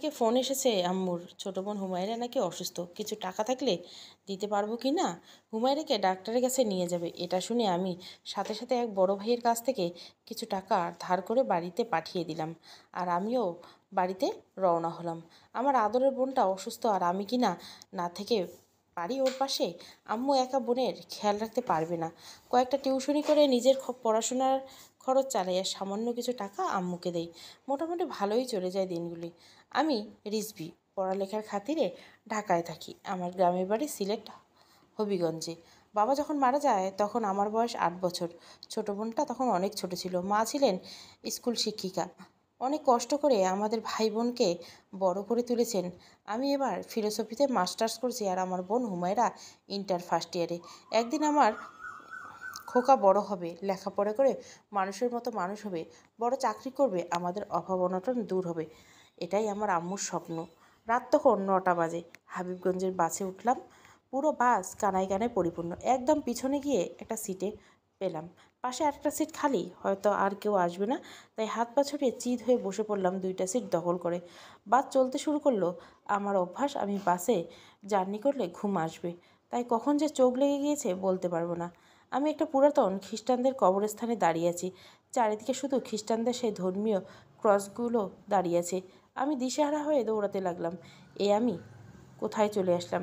থেকে ফোন এসেছে আম্মুর, ছোট বোন হুমায়রা নাকি অসুস্থ, কিছু টাকা থাকলে দিতে পারবো কি না, হুমায়রাকে ডাক্তারের কাছে নিয়ে যাবে। এটা শুনে আমি সাথে সাথে এক বড় ভাইয়ের কাছ থেকে কিছু টাকা ধার করে বাড়িতে পাঠিয়ে দিলাম। আর আমিও বাড়িতে রওনা হলাম। আমার আদরের বোনটা অসুস্থ, আর আমি কি না না থেকে পারি ওর পাশে? আম্মু একা বোনের খেয়াল রাখতে পারবে না। কয়েকটা টিউশনি করে নিজের পড়াশোনার খরচ চালাই, আর সামান্য কিছু টাকা আম্মুকে দেই। মোটামুটি ভালোই চলে যায় দিনগুলি। আমি রিজভী, পড়ালেখার খাতিরে ঢাকায় থাকি। আমার গ্রামের বাড়ি সিলেট হবিগঞ্জে। বাবা যখন মারা যায় তখন আমার বয়স 8 বছর। ছোট বোনটা তখন অনেক ছোট ছিল। মা ছিলেন স্কুল শিক্ষিকা। অনেক কষ্ট করে আমাদের ভাই বোনকে বড় করে তুলেছেন। আমি এবার ফিলোসফিতে মাস্টার্স করছি, আর আমার বোন হুমায়রা ইন্টার ফার্স্ট ইয়ারে। একদিন আমার খোকা বড় হবে, লেখাপড়া করে মানুষের মতো মানুষ হবে, বড় চাকরি করবে, আমাদের অভাব অনটন দূর হবে। এটাই আমার আম্মুর স্বপ্ন। রাত তখন 9টা বাজে। হাবিবগঞ্জের বাসে উঠলাম। পুরো বাস কানায় কানায় পরিপূর্ণ। একদম পিছনে গিয়ে একটা সিটে পেলাম। পাশে আরেকটা সিট খালি, হয়তো আর কেউ আসবে না, তাই হাত পা ছুটিয়ে চিত হয়ে বসে পড়লাম 2টা সিট দখল করে। বাস চলতে শুরু করলো। আমার অভ্যাস, আমি বাসে জার্নি করলে ঘুম আসবে, তাই কখন যে চোখ লেগে গিয়েছে বলতে পারবো না। আমি একটা পুরাতন খ্রিস্টানদের কবরস্থানে দাঁড়িয়ে আছি। চারিদিকে শুধু খ্রিস্টানদের সেই ধর্মীয় ক্রসগুলো দাঁড়িয়ে আছে। আমি দিশেহারা হয়ে দৌড়াতে লাগলাম। আমি কোথায় চলে আসলাম?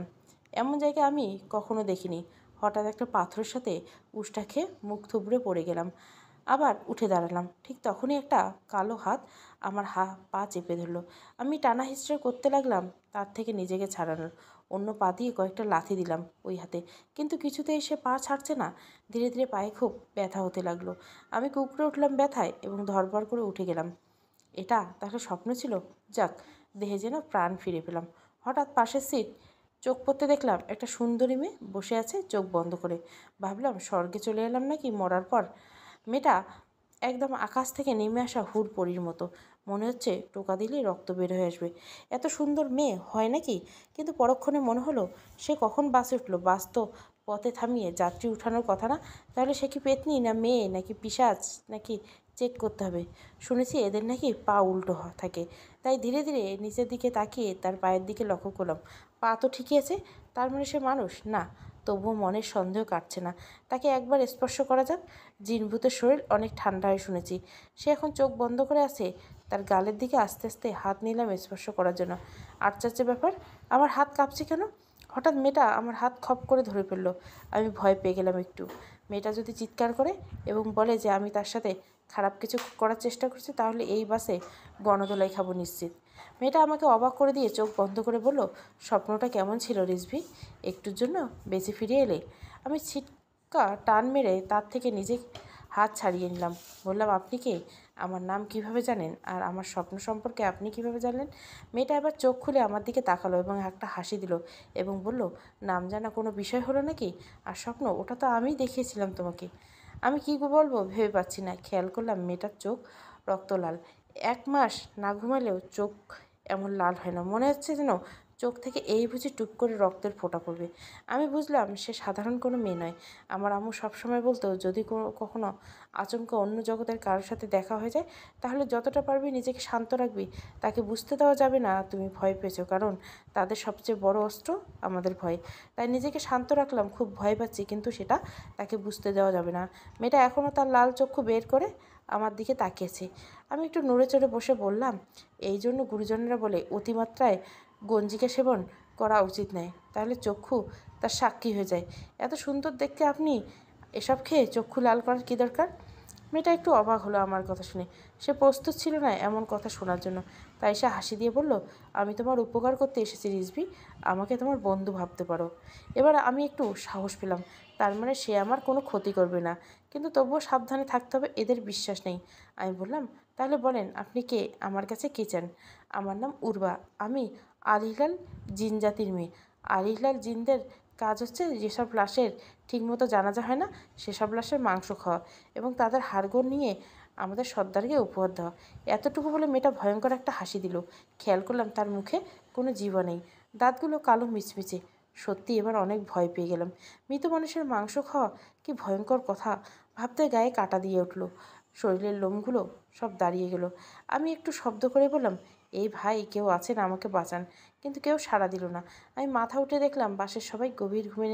এমন জায়গা আমি কখনো দেখিনি। হঠাৎ একটা পাথরের সাথে উষ্টা খেয়ে মুখ থুবড়ে পড়ে গেলাম। আবার উঠে দাঁড়ালাম। ঠিক তখনই একটা কালো হাত আমার পা চেপে ধরলো। আমি টানা হিচড়ে করতে লাগলাম তার থেকে নিজেকে ছাড়ানোর। অন্য পা দিয়ে কয়েকটা লাথি দিলাম ওই হাতে, কিন্তু কিছুতেই সে পা ছাড়ছে না। ধীরে ধীরে পায়ে খুব ব্যথা হতে লাগলো। আমি কুঁকড়ে উঠলাম ব্যথায় এবং ধরপড় করে উঠে গেলাম। এটা তাহলে স্বপ্ন ছিল? যাক, দেহে যেন প্রাণ ফিরে পেলাম। হঠাৎ পাশের সিট চোখ পড়তে দেখলাম একটা সুন্দরী মেয়ে বসে আছে চোখ বন্ধ করে। ভাবলাম স্বর্গে চলে এলাম নাকি মরার পর। মেয়েটা একদম আকাশ থেকে নেমে আসা হুড়পড়ির মতো। মনে হচ্ছে টোকা দিলেই রক্ত বের হয়ে আসবে। এত সুন্দর মেয়ে হয় নাকি? কিন্তু পরক্ষণে মনে হলো সে কখন বাসে উঠলো? বাস তো পথে থামিয়ে যাত্রী উঠানোর কথা না। তাহলে সে কি পেতনি, না মেয়ে, নাকি পিশাচ, নাকি চেক করতে হবে। শুনেছি এদের নাকি পা উল্টো থাকে। তাই ধীরে ধীরে নিচের দিকে তাকিয়ে তার পায়ের দিকে লক্ষ্য করলাম। পা তো ঠিকই আছে। তার মানে সে মানুষ না? তবুও মনের সন্দেহ কাটছে না। তাকে একবার স্পর্শ করা যাক। জিনভূতের শরীর অনেক ঠান্ডা হয় শুনেছি। সে এখন চোখ বন্ধ করে আছে। তার গালের দিকে আস্তে আস্তে হাত নিলাম স্পর্শ করার জন্য। আশ্চর্য ব্যাপার, আমার হাত কাঁপছে কেন? হঠাৎ মেয়েটা আমার হাত খপ করে ধরে ফেললো। আমি ভয় পেয়ে গেলাম একটু। মেয়েটা যদি চিৎকার করে এবং বলে যে আমি তার সাথে খারাপ কিছু করার চেষ্টা করছি, তাহলে এই বাসে গণধোলাই খাবো নিশ্চিত। মেয়েটা আমাকে অবাক করে দিয়ে চোখ বন্ধ করে বলল, স্বপ্নটা কেমন ছিল রিজভি? একটুর জন্য বেঁচে ফিরে এলে? আমি ছিটকা টান মেরে তার থেকে নিজে হাত ছাড়িয়ে নিলাম। বললাম, আপনি কে? আমার নাম কিভাবে জানেন? আর আমার স্বপ্ন সম্পর্কে আপনি কিভাবে জানলেন? মেয়েটা এবার চোখ খুলে আমার দিকে তাকালো এবং একটা হাসি দিল এবং বলল, নাম জানা কোনো বিষয় হলো নাকি? আর স্বপ্ন, ওটা তো আমিই দেখিয়েছিলাম তোমাকে। আমি কী বলবো ভেবে পাচ্ছি না। খেয়াল করলাম মেয়েটার চোখ রক্ত লাল। 1 মাস না ঘুমালেও চোখ এমন লাল হয় না। মনে হচ্ছে যেন চোখ থেকে এই বুঝি টুপ করে রক্তের ফোঁটা পড়বে। আমি বুঝলাম সে সাধারণ কোনো মেয়ে নয়। আমার আম্মু সবসময় বলতো, যদি কখনো আচমকা অন্য জগতের কারোর সাথে দেখা হয়ে যায়, তাহলে যতটা পারবি নিজেকে শান্ত রাখবি। তাকে বুঝতে দেওয়া যাবে না তুমি ভয় পেয়েছো, কারণ তাদের সবচেয়ে বড় অস্ত্র আমাদের ভয়। তাই নিজেকে শান্ত রাখলাম। খুব ভয় পাচ্ছি, কিন্তু সেটা তাকে বুঝতে দেওয়া যাবে না। মেয়েটা এখনও তার লাল চক্ষু বের করে আমার দিকে তাকিয়েছে। আমি একটু নড়ে চড়ে বসে বললাম, এই জন্য গুরুজনেরা বলে অতিমাত্রায় গঞ্জিকা সেবন করা উচিত নয়, তাহলে চক্ষু তার সাক্ষী হয়ে যায়। এত সুন্দর দেখতে আপনি এসব খেয়ে চক্ষু লাল করার কী দরকার? মেয়েটা একটু অবাক হলো আমার কথা শুনে। সে প্রস্তুত ছিল না এমন কথা শোনার জন্য। তাই সে হাসি দিয়ে বলল, আমি তোমার উপকার করতে এসেছি রিজভি, আমাকে তোমার বন্ধু ভাবতে পারো। এবার আমি একটু সাহস পেলাম। তার মানে সে আমার কোনো ক্ষতি করবে না, কিন্তু তবুও সাবধানে থাকতে হবে, এদের বিশ্বাস নেই। আমি বললাম, তাহলে বলেন আপনি কে, আমার কাছে কী চান? আমার নাম উর্বা, আমি আলিহিলাল জিন জাতির মেয়ে। আলিহিলাল জিনদের কাজ হচ্ছে যেসব লাশের ঠিকমতো জানাজা হয় না, সেসব লাশের মাংস খাওয়া এবং তাদের হাড়গোড় নিয়ে আমাদের সর্দারকে উপহার দেওয়া। এতটুকু বলে মেয়েটা ভয়ঙ্কর একটা হাসি দিল। খেয়াল করলাম তার মুখে কোনো জিভা নেই, দাঁতগুলো কালো মিচমিচে। সত্যি এবার অনেক ভয় পেয়ে গেলাম। মৃত মানুষের মাংস খাওয়া কি ভয়ঙ্কর কথা! ভাবতে গায়ে কাঁটা দিয়ে উঠল, শরীরের লোমগুলো সব দাঁড়িয়ে গেল। আমি একটু শব্দ করে বললাম, এই ভাই কেউ আছেন, আমাকে বাঁচান। কিন্তু কেউ সাড়া দিল না। আমি মাথা উঠে দেখলাম বাসের সবাই গভীর ঘুমে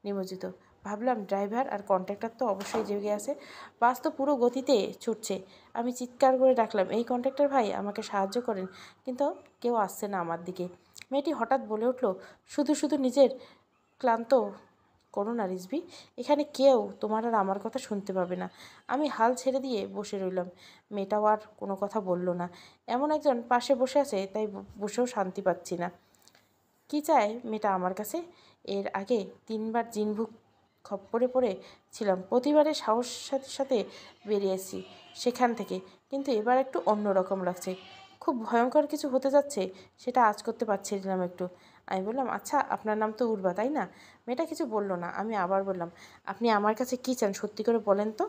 নিমজ্জিত। ভাবলাম ড্রাইভার আর কন্ট্রাক্টর তো অবশ্যই জেগে আছে, বাস তো পুরো গতিতে ছুটছে। আমি চিৎকার করে ডাকলাম, এই কন্ট্রাক্টর ভাই, আমাকে সাহায্য করেন। কিন্তু কেউ আসছে না আমার দিকে। মেয়েটি হঠাৎ বলে উঠল, শুধু শুধু নিজের ক্লান্ত করো না রিজভি, এখানে কেউ তোমার আর আমার কথা শুনতে পাবে না। আমি হাল ছেড়ে দিয়ে বসে রইলাম। মেয়েটাও আর কোনো কথা বলল না। এমন একজন পাশে বসে আছে, তাই বসেও শান্তি পাচ্ছি না। কি চায় মেয়েটা আমার কাছে? এর আগে 3বার জিনভুক খপ্পরে পড়েছিলাম, প্রতিবারে সাহসের সাথে বেরিয়েছি সেখান থেকে। কিন্তু এবার একটু অন্যরকম লাগছে। খুব ভয়ঙ্কর কিছু হতে যাচ্ছে, সেটা আজ করতে পারছিলাম একটু। আমি বললাম, আচ্ছা আপনার নাম তো উর্বা, তাই না? মেয়েটা কিছু বলল না। আমি আবার বললাম, আপনি আমার কাছে কী চান সত্যি করে বলেন তো?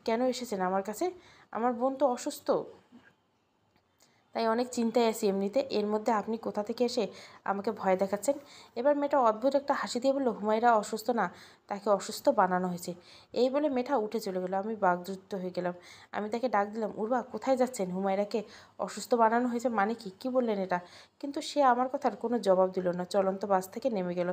কেন এসেছেন আমার কাছে? আমার বোন তো অসুস্থ, তাই অনেক চিন্তায় আছি এমনিতে, এর মধ্যে আপনি কোথা থেকে এসে আমাকে ভয় দেখাচ্ছেন? এবার মেয়েটা অদ্ভুত একটা হাসি দিয়ে বলল, হুমায়রা অসুস্থ না, তাকে অসুস্থ বানানো হয়েছে। এই বলে মেয়েটা উঠে চলে গেল। আমি বাকরুদ্ধ হয়ে গেলাম। আমি তাকে ডাক দিলাম, উর্বা কোথায় যাচ্ছেন? হুমায়রাকে অসুস্থ বানানো হয়েছে মানে কি? কী বললেন এটা? কিন্তু সে আমার কথার কোনো জবাব দিল না, চলন্ত বাস থেকে নেমে গেল।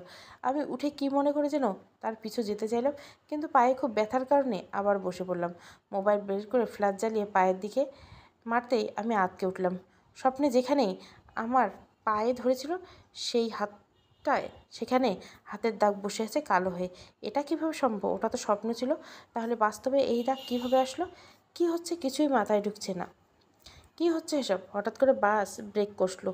আমি উঠে কি মনে করে যেন তার পিছু যেতে চাইলাম, কিন্তু পায়ে খুব ব্যথার কারণে আবার বসে পড়লাম। মোবাইল বের করে ফ্ল্যাশ জ্বালিয়ে পায়ের দিকে মারতেই আমি আঁতকে উঠলাম। স্বপ্নে যেখানে আমার পায়ে ধরেছিল সেই হাতটায় সেখানে হাতের দাগ বসে আছে কালো হয়ে। এটা কিভাবে সম্ভব? ওটা তো স্বপ্ন ছিল। তাহলে বাস্তবে এই দাগ কিভাবে আসলো? কি হচ্ছে কিছুই মাথায় ঢুকছে না। কি হচ্ছে এসব? হঠাৎ করে বাস ব্রেক কষলো।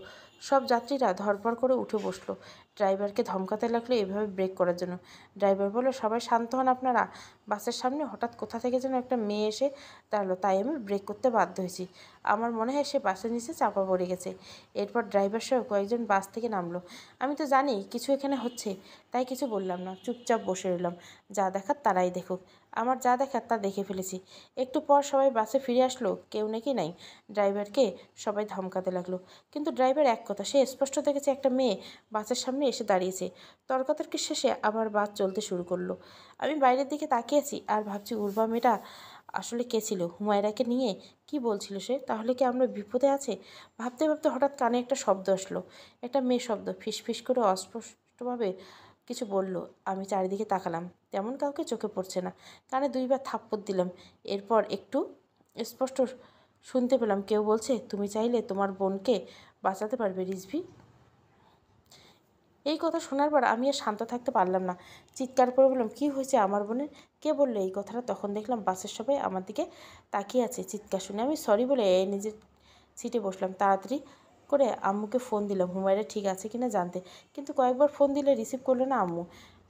সব যাত্রীরা ধরপড় করে উঠে বসলো। ড্রাইভারকে ধমকাতে লাগলো এভাবে ব্রেক করার জন্য। ড্রাইভার বলল, সবাই শান্ত হন আপনারা। বাসের সামনে হঠাৎ কোথা থেকে যেন একটা মেয়ে এসে দাঁড়ালো, তাই আমি ব্রেক করতে বাধ্য হয়েছি। আমার মনে হয় সে বাসের নিচে চাপা পড়ে গেছে। এরপর ড্রাইভার সহ কয়েকজন বাস থেকে নামলো। আমি তো জানি কিছু এখানে হচ্ছে, তাই কিছু বললাম না, চুপচাপ বসে রইলাম। যা দেখার তারাই দেখুক, আমার যা দেখার তা দেখে ফেলেছি। একটু পর সবাই বাসে ফিরে আসলো, কেউ নাকি নাই। ড্রাইভারকে সবাই ধমকাতে লাগলো, কিন্তু ড্রাইভার এক কথা, সে স্পষ্ট দেখেছে একটা মেয়ে বাসের সামনে এসে দাঁড়িয়েছে। তর্কাতর্কি শেষে আবার বাস চলতে শুরু করলো। আমি বাইরের দিকে তাকিয়েছি আর ভাবছি, উর্বা মেয়েটা আসলে কে ছিল? হুমায়রাকে নিয়ে কি বলছিল সে? তাহলে কি আমরা বিপদে আছে? ভাবতে ভাবতে হঠাৎ কানে একটা শব্দ আসলো, একটা মেয়ে শব্দ, ফিসফিস করে অস্পষ্টভাবে কিছু বলল। আমি চারিদিকে তাকালাম, তেমন কাউকে চোখে পড়ছে না। কানে 2বার থাপ্পড় দিলাম। এরপর একটু স্পষ্ট শুনতে পেলাম কেউ বলছে, তুমি চাইলে তোমার বোনকে বাঁচাতে পারবে রিজভি। এই কথা শোনার পর আমি আর শান্ত থাকতে পারলাম না। চিৎকার করে বললাম, কী হয়েছে আমার বোনের? কে বললো এই কথাটা? তখন দেখলাম বাসের সবাই আমার দিকে তাকিয়ে আছে। চিৎকার শুনে আমি সরি বলে নিজের সিটে বসলাম। তাড়াতাড়ি করে আম্মুকে ফোন দিলাম হুমায়রা ঠিক আছে কিনা জানতে, কিন্তু কয়েকবার ফোন দিলে রিসিভ করলো না আম্মু।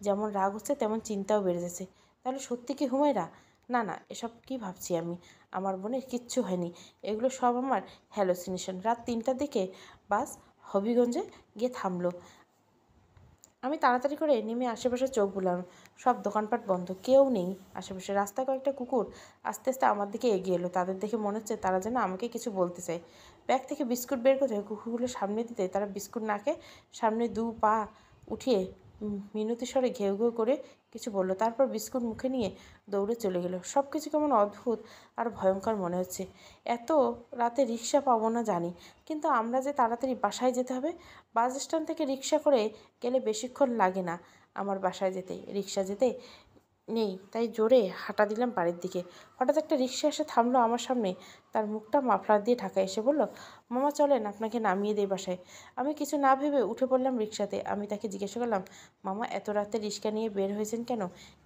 যেমন রাগ হচ্ছে তেমন চিন্তাও বেড়ে যাচ্ছে। তাহলে সত্যি কি হুমায়রা? না না, এসব কি ভাবছি আমি? আমার বোনের কিচ্ছু হয়নি, এগুলো সব আমার হ্যালোসিনেশন। রাত 3টার দিকে বাস হবিগঞ্জে গিয়ে থামলো। আমি তাড়াতাড়ি করে নেমে আশেপাশে চোখ বুলাম। সব দোকানপাট বন্ধ, কেউ নেই আশেপাশে। রাস্তায় কয়েকটা কুকুর আস্তে আস্তে আমার দিকে এগিয়ে এলো। তাদের দেখে মনে হচ্ছে তারা যেন আমাকে কিছু বলতে চায়। ব্যাগ থেকে বিস্কুট বের করে কুকুরগুলো সামনে দিতে তারা বিস্কুট না খেয়ে সামনে 2 পা উঠিয়ে মিনতি স্বরে ঘেউ ঘেউ করে কিছু বলল। তারপর বিস্কুট মুখে নিয়ে দৌড়ে চলে গেল। সব কিছু কেমন অদ্ভুত আর ভয়ঙ্কর মনে হচ্ছে। এত রাতে রিক্সা পাবো না জানি, কিন্তু আমরা যে তাড়াতাড়ি বাসায় যেতে হবে। বাস স্ট্যান্ড থেকে রিক্সা করে গেলে বেশিক্ষণ লাগে না আমার বাসায় যেতে। রিক্সা যেতে নেই, তাই জোরে হাঁটা দিলাম বাড়ির দিকে। হঠাৎ একটা রিক্সা এসে থামলো আমার সামনে। তার মুখটা মাফলার দিয়ে ঢাকা। এসে বলল, মামা চলেন আপনাকে নামিয়ে দেই বাসায়। আমি কিছু না ভেবে উঠে পড়লাম রিক্সাতে। আমি তাকে জিজ্ঞাসা করলাম, মামা এত রাতে রিক্সা নিয়ে বের হয়েছেন কেন?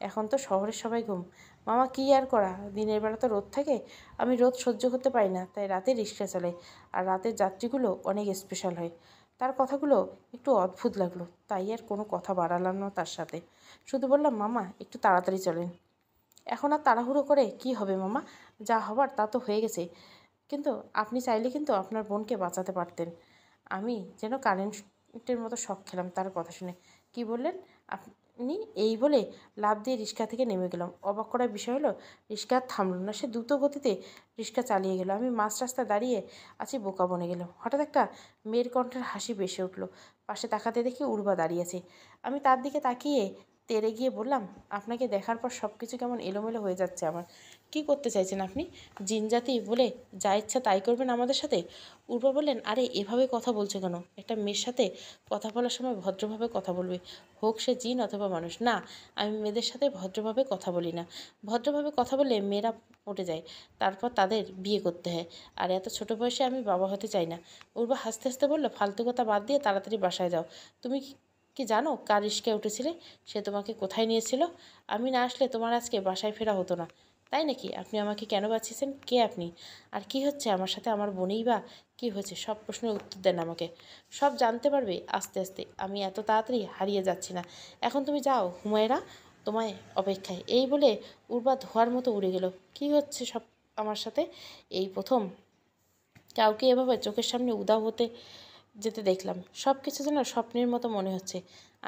এখন তো শহরের সবাই ঘুম। মামা কী আর করা, দিনের বেলা তো রোদ থাকে, আমি রোদ সহ্য করতে পারি না, তাই রাতে রিক্সা চালাই। আর রাতের যাত্রীগুলো অনেক স্পেশাল হয়। তার কথাগুলো একটু অদ্ভুত লাগলো, তাই আর কোনো কথা বাড়ালাম না তার সাথে। শুধু বললাম, মামা একটু তাড়াতাড়ি চলেন। এখন আর তাড়াহুড়ো করে কি হবে মামা, যা হবার তা তো হয়ে গেছে। কিন্তু আপনি চাইলে কিন্তু আপনার বোনকে বাঁচাতে পারতেন। আমি যেন কারেন্টের মতো শক খেলাম তার কথা শুনে। কি বললেন আপনি? এই বলে লাফ দিয়ে রিক্সা থেকে নেমে গেলাম। অবাক করার বিষয় হলো রিক্সা আর থামল না, সে দ্রুত গতিতে রিক্সা চালিয়ে গেল। আমি মাঝ রাস্তায় দাঁড়িয়ে আছি, বোকা বনে গেলাম। হঠাৎ একটা মেয়ের কণ্ঠের হাসি ভেসে উঠল। পাশে তাকাতে দেখি উর্বা দাঁড়িয়ে আছে। আমি তার দিকে তাকিয়ে তেড়ে গিয়ে বললাম, আপনাকে দেখার পর সব কিছু কেমন এলোমেলো হয়ে যাচ্ছে আমার। কি করতে চাইছেন আপনি? জিনজাতি বলে যা ইচ্ছা তাই করবেন আমাদের সাথে? উর্বা বললেন, আরে এভাবে কথা বলছো কেন? একটা মেয়ের সাথে কথা বলার সময় ভদ্রভাবে কথা বলবে, হোক সে জিন অথবা মানুষ। না, আমি মেয়েদের সাথে ভদ্রভাবে কথা বলি না। ভদ্রভাবে কথা বললে মেয়েরা পটে যায়, তারপর তাদের বিয়ে করতে হয়। আর এত ছোট বয়সে আমি বাবা হতে চাই না। উর্বা হাসতে হাসতে বলল, ফালতু কথা বাদ দিয়ে তাড়াতাড়ি বাসায় যাও। তুমি কি জানো কার রিস্কায় উঠেছিলে? সে তোমাকে কোথায় নিয়েছিল? আমি না আসলে তোমার আজকে বাসায় ফেরা হতো না। তাই নাকি? আপনি আমাকে কেন বাঁচিয়েছেন? কে আপনি? আর কি হচ্ছে আমার সাথে? আমার বোনেই বা কী হয়েছে? সব প্রশ্নের উত্তর দেন আমাকে। সব জানতে পারবে আস্তে আস্তে। আমি এত তাড়াতাড়ি হারিয়ে যাচ্ছি না। এখন তুমি যাও, হুমায়রা তোমায় অপেক্ষায়। এই বলে উর্বা ধোঁয়ার মতো উড়ে গেল। কি হচ্ছে সব আমার সাথে? এই প্রথম কাউকে এভাবে চোখের সামনে উধাও হতে যেতে দেখলাম। সব কিছু যেন স্বপ্নের মতো মনে হচ্ছে।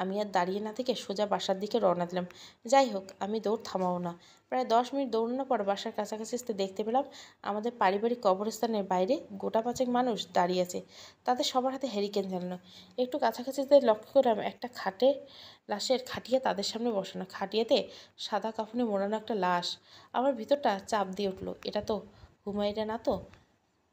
আমি আর দাঁড়িয়ে না থেকে সোজা বাসার দিকে রওনা দিলাম। যাই হোক, আমি দৌড় থামাবো না। প্রায় 10 মিনিট দৌড়ানোর পর বাসার কাছাকাছি আসতে দেখতে পেলাম আমাদের পারিবারিক কবরস্থানের বাইরে গোটা পাঁচেক মানুষ দাঁড়িয়ে আছে। তাদের সবার হাতে হ্যারিকেন জ্বালানো। একটু কাছাকাছিতে লক্ষ্য করলাম একটা লাশের খাটিয়া তাদের সামনে বসানো। খাটিয়াতে সাদা কাফনে মোড়ানো একটা লাশ। আমার ভিতরটা চাপ দিয়ে উঠলো। এটা তো হুমায়রা না তো?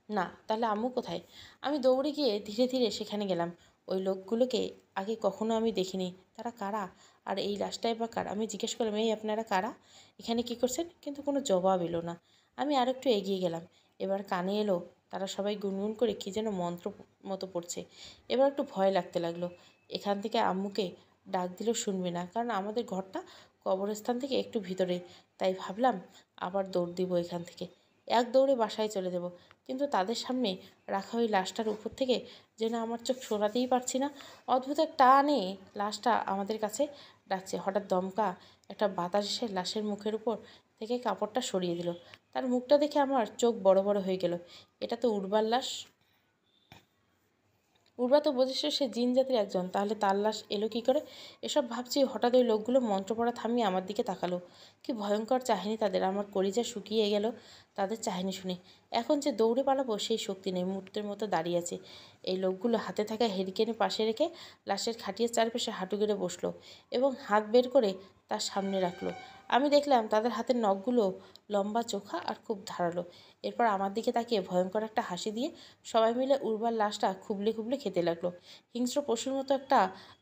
না, তাহলে আম্মু কোথায়? আমি দৌড়ে গিয়ে ধীরে ধীরে সেখানে গেলাম। ওই লোকগুলোকে আগে কখনো আমি দেখিনি। তারা কারা? আর এই লাশটাই বা কার? আমি জিজ্ঞেস করলাম, এই আপনারা কারা? এখানে কি করছেন? কিন্তু কোনো জবাব এলো না। আমি আর একটু এগিয়ে গেলাম। এবার কানে এলো তারা সবাই গুনগুন করে কী যেন মন্ত্র মতো পড়ছে। এবার একটু ভয় লাগতে লাগলো। এখান থেকে আম্মুকে ডাক দিলেও শুনবে না, কারণ আমাদের ঘরটা কবরস্থান থেকে একটু ভিতরে। তাই ভাবলাম আবার দৌড় দিব এখান থেকে। এক দৌড়ে বাসায় চলে যাব। কিন্তু তাদের সামনে রাখা ওই লাশটার উপর থেকে যেন আমার চোখ সরাতেই পারছি না। অদ্ভুত এক টানে লাশটা আমাদের কাছে ডাকছে। হঠাৎ দমকা একটা বাতাস এসে লাশের মুখের উপর থেকে কাপড়টা সরিয়ে দিল। তার মুখটা দেখে আমার চোখ বড় বড় হয়ে গেল। এটা তো উর্বার লাশ। উর্বা তো বোঝেছে সে জিন জাতির একজন, তাহলে তার লাশ এলো কী করে? এসব ভাবছি, হঠাৎ ওই লোকগুলো মন্ত্র পড়া থামিয়ে আমার দিকে তাকালো। কি ভয়ঙ্কর চাহনি তাদের! আমার কলিজা শুকিয়ে গেল তাদের চাহনি শুনে। এখন যে দৌড়ে পালাবো সেই শক্তি নেই, মূর্তির মতো দাঁড়িয়ে আছে। এই লোকগুলো হাতে থাকা হেরিকেনে পাশে রেখে লাশের খাটিয়ে চারপাশে হাঁটু গেড়ে বসলো এবং হাত বের করে তার সামনে রাখলো। আমি দেখলাম তাদের হাতের নখগুলো লম্বা, চোখা আর খুব ধারালো। এরপর আমার দিকে তাকিয়ে ভয়ঙ্কর একটা হাসি দিয়ে সবাই মিলে উর্বার লাশটা খুবলে খুবলে খেতে লাগলো। হিংস্র পশুর মতো একটা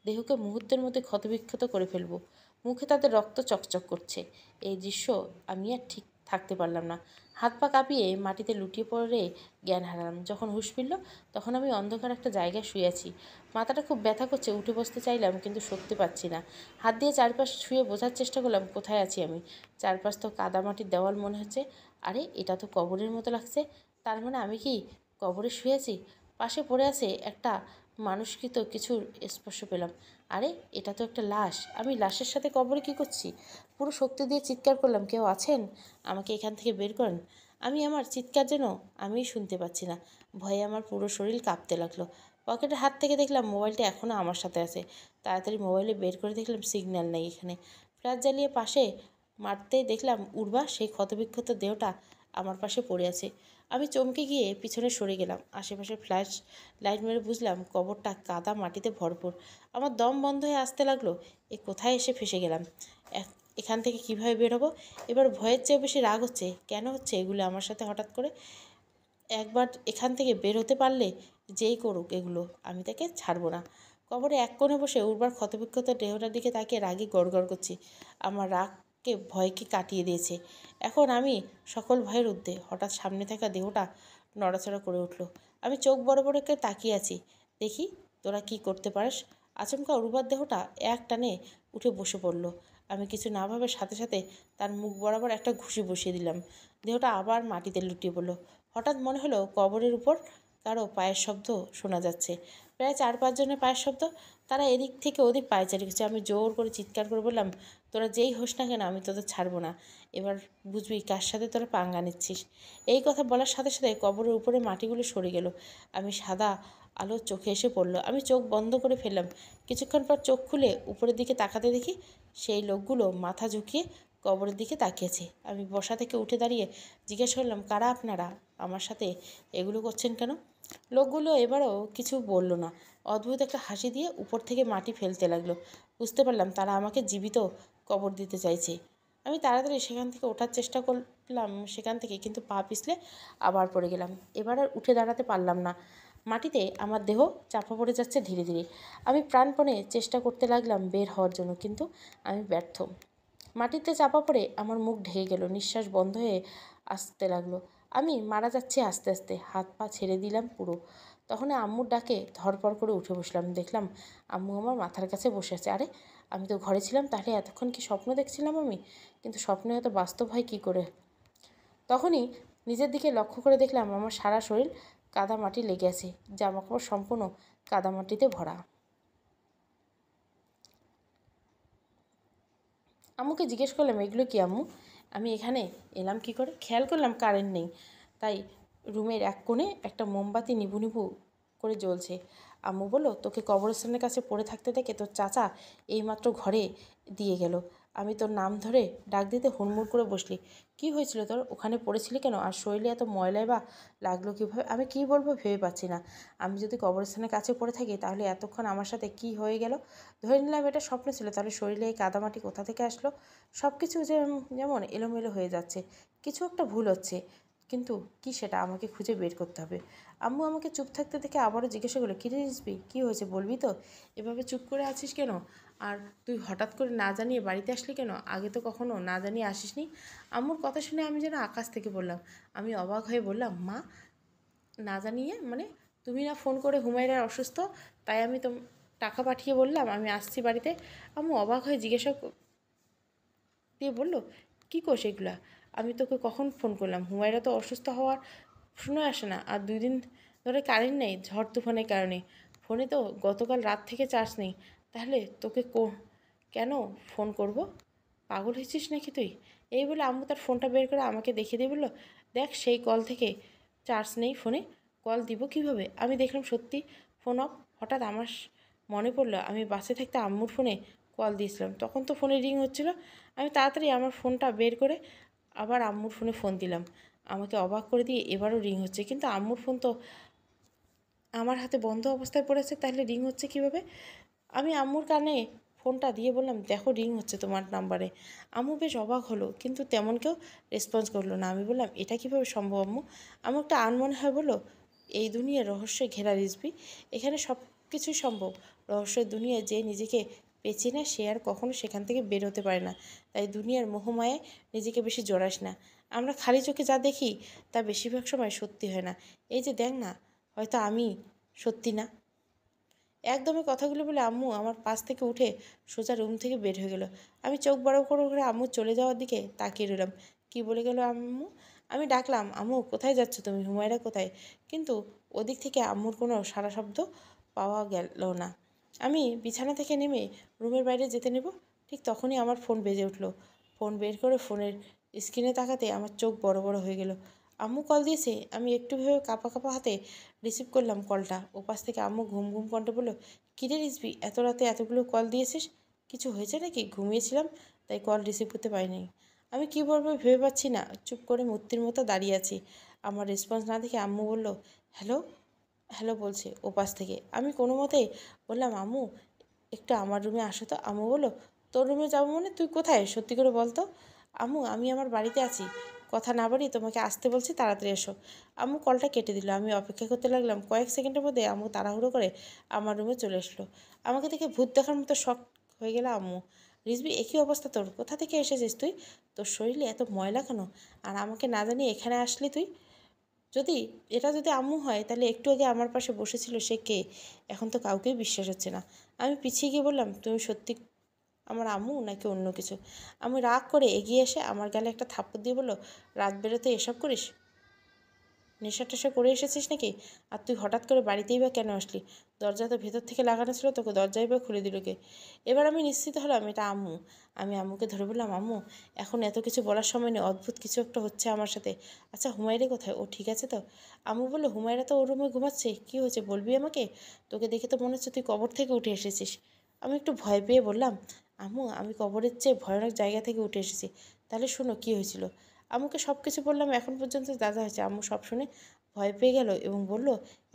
দেহকে মুহূর্তের মধ্যে ক্ষতবিক্ষত করে ফেলবো। মুখে তাদের রক্ত চকচক করছে। এই দৃশ্য আমি আর ঠিক থাকতে পারলাম না। হাত পা কাঁপিয়ে মাটিতে লুটিয়ে পড়ে জ্ঞান হারালাম। যখন হুঁশ ফিরল তখন আমি অন্ধকার একটা জায়গায় শুয়ে আছি। মাথাটা খুব ব্যথা করছে, উঠে বসতে চাইলাম কিন্তু শক্তি পাচ্ছি না। হাত দিয়ে চারপাশ ছুঁয়ে বোঝার চেষ্টা করলাম কোথায় আছি আমি। চারপাশ তো কাদামাটির দেওয়াল মনে হচ্ছে। আরে এটা তো কবরের মতো লাগছে। তার মানে আমি কি কবরে শুয়ে আছি? পাশে পড়ে আছে একটা মানুষকৃত কিছুর স্পর্শ পেলাম। আরে এটা তো একটা লাশ। আমি লাশের সাথে কবরে কী করছি? পুরো শক্তি দিয়ে চিৎকার করলাম, কেউ আছেন? আমাকে এখান থেকে বের করেন। আমি আমার চিৎকার যেন আমিই শুনতে পাচ্ছি না। ভয়ে আমার পুরো শরীর কাঁপতে লাগলো। পকেটের হাত থেকে দেখলাম মোবাইলটা এখনও আমার সাথে আছে। তাড়াতাড়ি মোবাইলে বের করে দেখলাম সিগন্যাল নেই এখানে। ফ্ল্যাশ জ্বালিয়ে পাশে মারতেই দেখলাম উর্বা সেই ক্ষতবিক্ষত দেহটা আমার পাশে পড়ে আছে। আমি চমকে গিয়ে পিছনে সরে গেলাম। আশেপাশে ফ্ল্যাশ লাইট মেরে বুঝলাম কবরটা কাদা মাটিতে ভরপুর। আমার দম বন্ধ হয়ে আসতে লাগলো। কোথায় এসে ফেসে গেলাম? এখান থেকে কীভাবে বেরোবো? এবার ভয়ের চেয়েও বেশি রাগ হচ্ছে। কেন হচ্ছে এগুলো আমার সাথে হঠাৎ করে? একবার এখান থেকে বের হতে পারলে যেই করুক এগুলো, আমি তাকে ছাড়বো না। কবরে এক কোণে বসে উর্বার ক্ষতবিক্ষত দেহটার দিকে তাকিয়ে রাগে গড়গড় করছি। আমার রাগকে ভয়কে কাটিয়ে দিয়েছে। এখন আমি সকল ভয়ের ঊর্ধ্বে। হঠাৎ সামনে থাকা দেহটা নড়াচড়া করে উঠল। আমি চোখ বড় বড় করে তাকিয়ে আছি। দেখি তোরা কি করতে পারিস। আচমকা উর্বার দেহটা এক টানে উঠে বসে পড়ল। আমি কিছু না ভাবে সাথে সাথে তার মুখ বরাবর একটা ঘুষি বসিয়ে দিলাম। দেহটা আবার মাটিতে লুটিয়ে পড়ল। হঠাৎ মনে হলো কবরের উপর কারো পায়ের শব্দ শোনা যাচ্ছে। প্রায় 4-5 জনের পায়ের শব্দ। তারা এদিক থেকে ওদিক পায়চারি করছে। আমি জোর করে চিৎকার করে বললাম, তোরা যেই হোস না কেন আমি তোদের ছাড়বো না। এবার বুঝবি কার সাথে তোরা পাঙ্গা নিচ্ছিস। এই কথা বলার সাথে সাথে কবরের উপরে মাটিগুলো সরে গেল। আমি সাদা আলো চোখে এসে পড়ল। আমি চোখ বন্ধ করে ফেললাম। কিছুক্ষণ পর চোখ খুলে উপরের দিকে তাকাতে দেখি সেই লোকগুলো মাথা ঝুঁকিয়ে কবরের দিকে তাকিয়েছে। আমি বসা থেকে উঠে দাঁড়িয়ে জিজ্ঞেস করলাম, কারা আপনারা? আমার সাথে এগুলো করছেন কেন? লোকগুলো এবারও কিছু বলল না। অদ্ভুত একটা হাসি দিয়ে উপর থেকে মাটি ফেলতে লাগলো। বুঝতে পারলাম তারা আমাকে জীবিত কবর দিতে চাইছে। আমি তাড়াতাড়ি সেখান থেকে ওঠার চেষ্টা উঠলাম সেখান থেকে, কিন্তু পা পিছলে আবার পড়ে গেলাম। এবার আর উঠে দাঁড়াতে পারলাম না। মাটিতে আমার দেহ চাপা পড়ে যাচ্ছে ধীরে ধীরে। আমি প্রাণপণে চেষ্টা করতে লাগলাম বের হওয়ার জন্য, কিন্তু আমি ব্যর্থ। মাটিতে চাপা পড়ে আমার মুখ ঢেকে গেল, নিঃশ্বাস বন্ধ হয়ে আসতে লাগলো। আমি মারা যাচ্ছি আস্তে আস্তে। হাত পা ছেড়ে দিলাম পুরো। তখন আম্মুর ডাকে ধরপড় করে উঠে বসলাম। দেখলাম আম্মু আমার মাথার কাছে বসে আছে। আরে, আমি তো ঘরে ছিলাম, তাহলে এতক্ষণ কি স্বপ্ন দেখছিলাম আমি? কিন্তু স্বপ্নে হয়তো বাস্তব হয় কী করে? তখনই নিজের দিকে লক্ষ্য করে দেখলাম আমার সারা শরীর কাদামাটি লেগে আছে, জামাকাপড় সম্পূর্ণ কাদামাটিতে ভরা। আম্মুকে জিজ্ঞেস করলাম, এগুলো কি আম্মু? আমি এখানে এলাম কি করে? খেয়াল করলাম কারেন্ট নেই, তাই রুমের এক কোণে একটা মোমবাতি নিভু নিভু করে জ্বলছে। আম্মু বলল, তোকে কবরস্থানের কাছে পড়ে থাকতে দেখে তোর চাচা এইমাত্র ঘরে দিয়ে গেল। আমি তোর নাম ধরে ডাক দিতে হুড়মুড় করে বসলি। কি হয়েছিল তোর? ওখানে পড়েছিলি কেন? আর শরীরে এত ময়লাই বা লাগলো কীভাবে? আমি কী বলবো ভেবে পাচ্ছি না। আমি যদি কবরস্থানের কাছে পড়ে থাকি, তাহলে এতক্ষণ আমার সাথে কি হয়ে গেল? ধরে নিলাম এটা স্বপ্ন ছিল, তাহলে শরীরে এই কাদামাটি কোথা থেকে আসলো? সব কিছু যেমন এলোমেলো হয়ে যাচ্ছে। কিছু একটা ভুল হচ্ছে, কিন্তু কি সেটা আমাকে খুঁজে বের করতে হবে। আম্মু আমাকে চুপ থাকতে দেখে আবারও জিজ্ঞাসা করলো, কী রে রিজবি, কী হয়েছে বলবি তো? এভাবে চুপ করে আছিস কেন? আর তুই হঠাৎ করে না জানিয়ে বাড়িতে আসলি কেন? আগে তো কখনো না জানিয়ে আসিসনি। আম্মুর কথা শুনে আমি যেন আকাশ থেকে বললাম। আমি অবাক হয়ে বললাম, মা, না জানিয়ে মানে? তুমি না ফোন করে হুমায়রার অসুস্থ, তাই আমি তো টাকা পাঠিয়ে বললাম আমি আসছি বাড়িতে। আম্মু অবাক হয়ে জিজ্ঞাসা দিয়ে বলল, কী কোষ এগুলা? আমি তোকে কখন ফোন করলাম? হুমায়রা তো অসুস্থ হওয়ার শুনে আসে না, আর 2 দিন ধরে কারেন্ট নেই ঝড় তুফানের কারণে। ফোনে তো গতকাল রাত থেকে চার্জ নেই। তাহলে তোকে কেন ফোন করব? পাগল হয়েছিস নাকি তুই? এই বলে আম্মু তার ফোনটা বের করে আমাকে দেখিয়ে দিয়ে বলল, দেখ, সেই কল থেকে চার্জ নেই ফোনে, কল দিব কিভাবে? আমি দেখলাম সত্যি ফোন অফ। হঠাৎ আমার মনে পড়লো আমি বাসে থাকতে আম্মুর ফোনে কল দিয়েছিলাম, তখন তো ফোনে রিং হচ্ছিল। আমি তাড়াতাড়ি আমার ফোনটা বের করে আবার আম্মুর ফোনে ফোন দিলাম। আমাকে অবাক করে দিয়ে এবারও রিং হচ্ছে, কিন্তু আম্মুর ফোন তো আমার হাতে বন্ধ অবস্থায় পড়েছে, তাহলে রিং হচ্ছে কীভাবে? আমি আম্মুর কানে ফোনটা দিয়ে বললাম, দেখো, রিং হচ্ছে তোমার নাম্বারে। আম্মু বেশ অবাক হলো, কিন্তু তেমন কেউ রেসপন্স করলো না। আমি বললাম, এটা কীভাবে সম্ভব আম্মু? আমার একটা আনমনে হয় বলো, এই দুনিয়া রহস্যে ঘেরা রিজবি, এখানে সব কিছুই সম্ভব। রহস্যের দুনিয়ায় যে নিজেকে পেঁচে নেয়, সে আর কখনো সেখান থেকে বের হতে পারে না। তাই দুনিয়ার মোহমায়ায় নিজেকে বেশি জড়াস না। আমরা খালি চোখে যা দেখি তা বেশিরভাগ সময় সত্যি হয় না। এই যে দেখ না, হয়তো আমি সত্যি না। একদমই কথাগুলো বলে আম্মু আমার পাশ থেকে উঠে সোজা রুম থেকে বের হয়ে গেল। আমি চোখ বড় করে করে আম্মু চলে যাওয়ার দিকে তাকিয়ে রইলাম। কী বলে গেল আম্মু? আমি ডাকলাম, আম্মু কোথায় যাচ্ছ তুমি? হুমায়রা কোথায়? কিন্তু ওদিক থেকে আম্মুর কোনো সাড়া শব্দ পাওয়া গেল না। আমি বিছানা থেকে নেমে রুমের বাইরে যেতে নেব, ঠিক তখনই আমার ফোন বেজে উঠল। ফোন বের করে ফোনের স্ক্রিনে তাকাতে আমার চোখ বড় বড় হয়ে গেল। আম্মু কল দিয়েছে। আমি একটু ভেবে কাঁপা কাঁপা হাতে রিসিভ করলাম কলটা। ওপাশ থেকে আম্মু ঘুম ঘুম কণ্ঠে বলল, কিরে রিজবি, এত রাতে এতগুলো কল দিয়েছিস? কিছু হয়েছে নাকি? ঘুমিয়েছিলাম, তাই কল রিসিভ করতে পারিনি। আমি কী বলবো ভেবে পাচ্ছি না, চুপ করে মূর্তির মতো দাঁড়িয়ে আছি। আমার রেসপন্স না দেখে আম্মু বলল, হ্যালো হ্যালো বলছে ওপাশ থেকে। আমি কোনো মতেই বললাম, আম্মু একটু আমার রুমে আসো তো। আম্মু বলল, তোর রুমে যাবো মানে? তুই কোথায় সত্যি করে বল তো। আম্মু, আমি আমার বাড়িতে আছি, কথা না বাড়িয়ে তোমাকে আসতে বলছি, তাড়াতাড়ি এসো। আম্মু কলটা কেটে দিল। আমি অপেক্ষা করতে লাগলাম। কয়েক সেকেন্ডের মধ্যে আম্মু তাড়াহুড়ো করে আমার রুমে চলে আসলো। আমাকে দেখে ভূত দেখার মতো শক হয়ে গেল আম্মু। রিজবি, একই অবস্থা তোর? কোথা থেকে এসেছিস তুই? তোর শরীরে এত ময়লা কেন? আর আমাকে না জানিয়ে এখানে আসলি তুই? যদি আম্মু হয়, তাহলে একটু আগে আমার পাশে বসেছিল সে কে? এখন তো কাউকেই বিশ্বাস হচ্ছে না। আমি পিছিয়ে গিয়ে বললাম, তুমি সত্যি আমার আম্মু নাকি অন্য কিছু? আমি রাগ করে এগিয়ে এসে আমার গালে একটা থাপ্পড় দিয়ে বলল, রাত বেরোতে এসব করিস? নেশা টেশা করে এসেছিস নাকি? আর তুই হঠাৎ করে বাড়িতেই বা কেন আসলি? দরজা তো ভেতর থেকে লাগানো ছিল, তোকে দরজাই বা খুলে দিল কে? এবার আমি নিশ্চিত হলাম এটা আম্মু। আমি আম্মুকে ধরে বললাম, আম্মু, এখন এত কিছু বলার সময় নেই, অদ্ভুত কিছু একটা হচ্ছে আমার সাথে। আচ্ছা, হুমায়রা কোথায়? ও ঠিক আছে তো? আম্মু বললো, হুমায়রা তো ওর রুমে ঘুমাচ্ছে। কী হয়েছে বলবি আমাকে? তোকে দেখে তো মনে হচ্ছে তুই কবর থেকে উঠে এসেছিস। আমি একটু ভয় পেয়ে বললাম, আম্মু, আমি কবরের চেয়ে ভয়ানক জায়গা থেকে উঠে এসেছি। তাহলে শোনো, কী হয়েছিল? আম্মুকে সব কিছু বললাম। এখন পর্যন্ত দাদা হয়েছে। আম্মু সব শুনে ভয় পেয়ে গেল এবং বলল,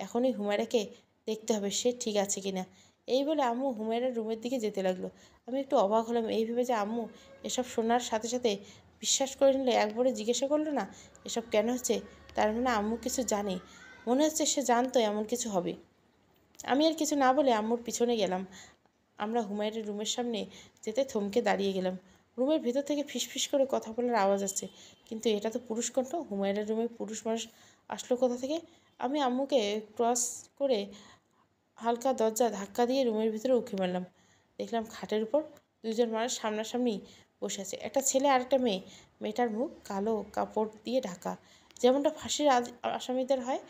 এখনই হুমায়রাকে দেখতে হবে সে ঠিক আছে কি না। এই বলে আম্মু হুমায়রার রুমের দিকে যেতে লাগলো। আমি একটু অবাক হলাম এই ভেবে যে আম্মু এসব শোনার সাথে সাথে বিশ্বাস করে নিলে, একবারে জিজ্ঞাসা করলো না এসব কেন হচ্ছে। তার মানে আম্মু কিছু জানে। মনে হচ্ছে সে জানতো এমন কিছু হবে। আমি আর কিছু না বলে আম্মুর পিছনে গেলাম। আমরা হুমায়ুনের রুমের সামনে যেতে থমকে দাঁড়িয়ে গেলাম। রুমের ভেতর থেকে ফিসফিস করে কথা বলার আওয়াজ আসছে, কিন্তু এটা তো পুরুষ কণ্ঠ। হুমায়ুনের রুমে পুরুষ মানুষ আসলো কোথা থেকে? আমি আম্মুকে ক্রস করে হালকা দরজা ধাক্কা দিয়ে রুমের ভিতরে উঁকি মারলাম। দেখলাম খাটের উপর দুইজন মানুষ সামনাসামনি বসে আছে, একটা ছেলে আর একটা মেয়ে। মেয়েটার মুখ কালো কাপড় দিয়ে ঢাকা, যেমনটা ফাঁসির আসামিদের হয়।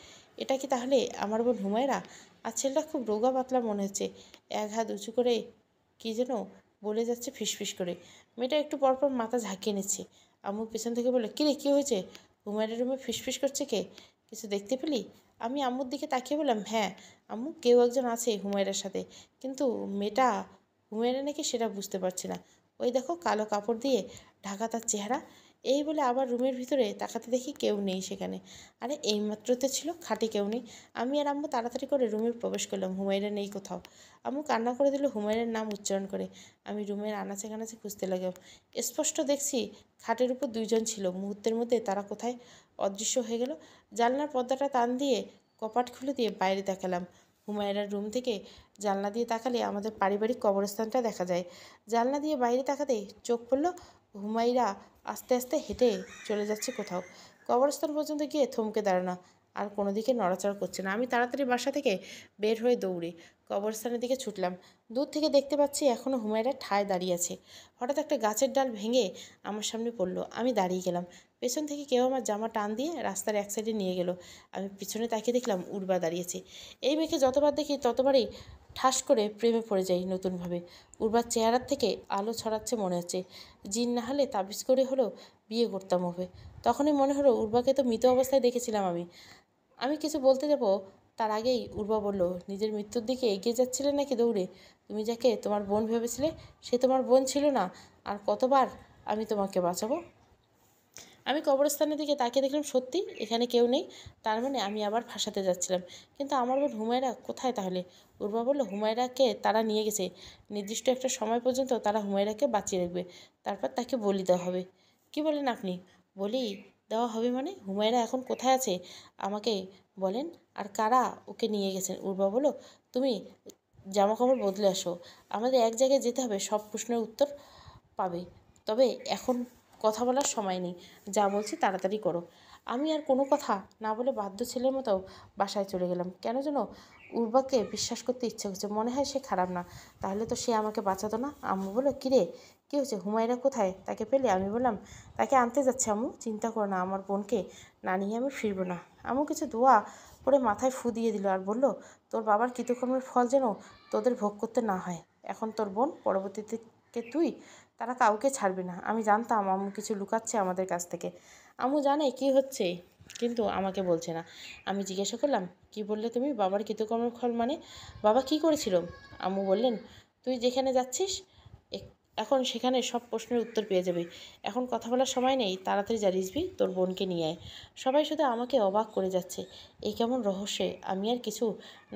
এটা কি তাহলে আমার বোন হুমায়রা? আর ছেলেটা খুব রোগা পাতলা মনে হচ্ছে, এক হাত উঁচু করে কি যেন বলে যাচ্ছে ফিসফিস করে। মেয়েটা একটু পরপর মাথা ঝাঁকিয়ে নিচ্ছে। আম্মু পেছন থেকে বলে, কিরে কী হয়েছে? হুমায়রার রুমে ফিসফিস করছে কে? কিছু দেখতে পেলি? আমি আম্মুর দিকে তাকিয়ে বললাম, হ্যাঁ আম্মু, কেউ একজন আছে হুমায়রার সাথে, কিন্তু মেয়েটা হুমায়রা নাকি সেটা বুঝতে পারছি না। ওই দেখো কালো কাপড় দিয়ে ঢাকা তার চেহারা। এই বলে আবার রুমের ভিতরে তাকাতে দেখি কেউ নেই সেখানে। আরে এইমাত্রতে ছিল খাটে কেউ নেই। আমি আর আম্মু তাড়াতাড়ি করে রুমে প্রবেশ করলাম। হুমায়রা নেই কোথাও। আম্মু কান্না করে দিল হুমায়রার নাম উচ্চারণ করে। আমি রুমের আনাচে কানাচে খুঁজতে লাগলাম। স্পষ্ট দেখছি খাটের উপর দুইজন ছিল। মুহূর্তের মধ্যে তারা কোথায় অদৃশ্য হয়ে গেল। জানলার পর্দাটা টান দিয়ে কপাট খুলে দিয়ে বাইরে তাকালাম। হুমায়রার রুম থেকে জানলা দিয়ে তাকালে আমাদের পারিবারিক কবরস্থানটা দেখা যায়। জানলা দিয়ে বাইরে তাকাতেই চোখ পড়ল হুমায়রা আস্তে আস্তে হেঁটে চলে যাচ্ছে কোথাও। কবরস্থান পর্যন্ত গিয়ে থমকে দাঁড়ানো, আর কোনো দিকে নড়াচড়া করছে না। আমি তাড়াতাড়ি বাসা থেকে বের হয়ে দৌড়ে কবরস্থানের দিকে ছুটলাম। দূর থেকে দেখতে পাচ্ছি এখনও হুমায়রা ঠায় দাঁড়িয়ে আছে। হঠাৎ একটা গাছের ডাল ভেঙে আমার সামনে পড়লো। আমি দাঁড়িয়ে গেলাম। পেছন থেকে কেউ আমার জামা টান দিয়ে রাস্তার এক সাইডে নিয়ে গেল। আমি পিছনে তাকিয়ে দেখলাম উর্বা দাঁড়িয়েছে। এই মেয়েকে যতবার দেখি ততবারই ঠাস করে প্রেমে পড়ে যাই নতুনভাবে। উর্বার চেহারার থেকে আলো ছড়াচ্ছে মনে হচ্ছে। জিন না হলে তাবিজ করে হলেও বিয়ে করতাম ওকে। তখনই মনে হলো উর্বাকে তো মৃত অবস্থায় দেখেছিলাম আমি। আমি কিছু বলতে যাব তার আগেই উর্বা বলল, নিজের মৃত্যুর দিকে এগিয়ে যাচ্ছিলে নাকি দৌড়ে? তুমি যাকে তোমার বোন ভেবেছিলে সে তোমার বোন ছিল না। আর কতবার আমি তোমাকে বাঁচাবো? আমি কবরস্থানের দিকে তাকিয়ে দেখলাম সত্যি এখানে কেউ নেই। তার মানে আমি আবার ফাঁসাতে যাচ্ছিলাম। কিন্তু আমার বোন হুমায়রা কোথায় তাহলে? উর্বা বলল, হুমায়রাকে তারা নিয়ে গেছে। নির্দিষ্ট একটা সময় পর্যন্ত তারা হুমায়রাকে বাঁচিয়ে রাখবে, তারপর তাকে বলি দেওয়া হবে। কি বলেন আপনি? বলি দেওয়া হবে মানে? হুমায়রা এখন কোথায় আছে আমাকে বলেন, আর কারা ওকে নিয়ে গেছেন? উর্বা বলল, তুমি জামা কাপড় বদলে আসো, আমাদের এক জায়গায় যেতে হবে, সব প্রশ্নের উত্তর পাবে। তবে এখন কথা বলার সময় নেই, যা বলছি তাড়াতাড়ি করো। আমি আর কোনো কথা না বলে বাধ্য ছেলের মতো বাসায় চলে গেলাম। কেন যেন উর্বাকে বিশ্বাস করতে ইচ্ছে হচ্ছে, মনে হয় সে খারাপ না, তাহলে তো সে আমাকে বাঁচাতো না। আম্মু বলল, কিরে কী হয়েছে, হুমায়রা কোথায়, তাকে পেলে? আমি বললাম, তাকে আনতে যাচ্ছে আম্মু, চিন্তা করো না, আমার বোনকে না নিয়ে আমি ফিরবো না। আম্মু কিছু দোয়া করে মাথায় ফু দিয়ে দিল আর বলল, তোর বাবার কৃতকর্মের ফল যেন তোদের ভোগ করতে না হয়। এখন তোর বোন, পরবর্তীতে তুই, তারা কাউকে ছাড়বে না। আমি জানতাম আম্মু কিছু লুকাচ্ছে আমাদের কাছ থেকে। আম্মু জানে কি হচ্ছে, কিন্তু আমাকে বলছে না। আমি জিজ্ঞাসা করলাম, কি বললে তুমি? বাবার কৃতকর্মের ফল মানে? বাবা কি করেছিল? আম্মু বললেন, তুই যেখানে যাচ্ছিস এখন সেখানে সব প্রশ্নের উত্তর পেয়ে যাবি। এখন কথা বলার সময় নেই, তাড়াতাড়ি যা রিজবি, তোর বোনকে নিয়ে আয়। সবাই শুধু আমাকে অবাক করে যাচ্ছে। এই কেমন রহস্যে আমি আর কিছু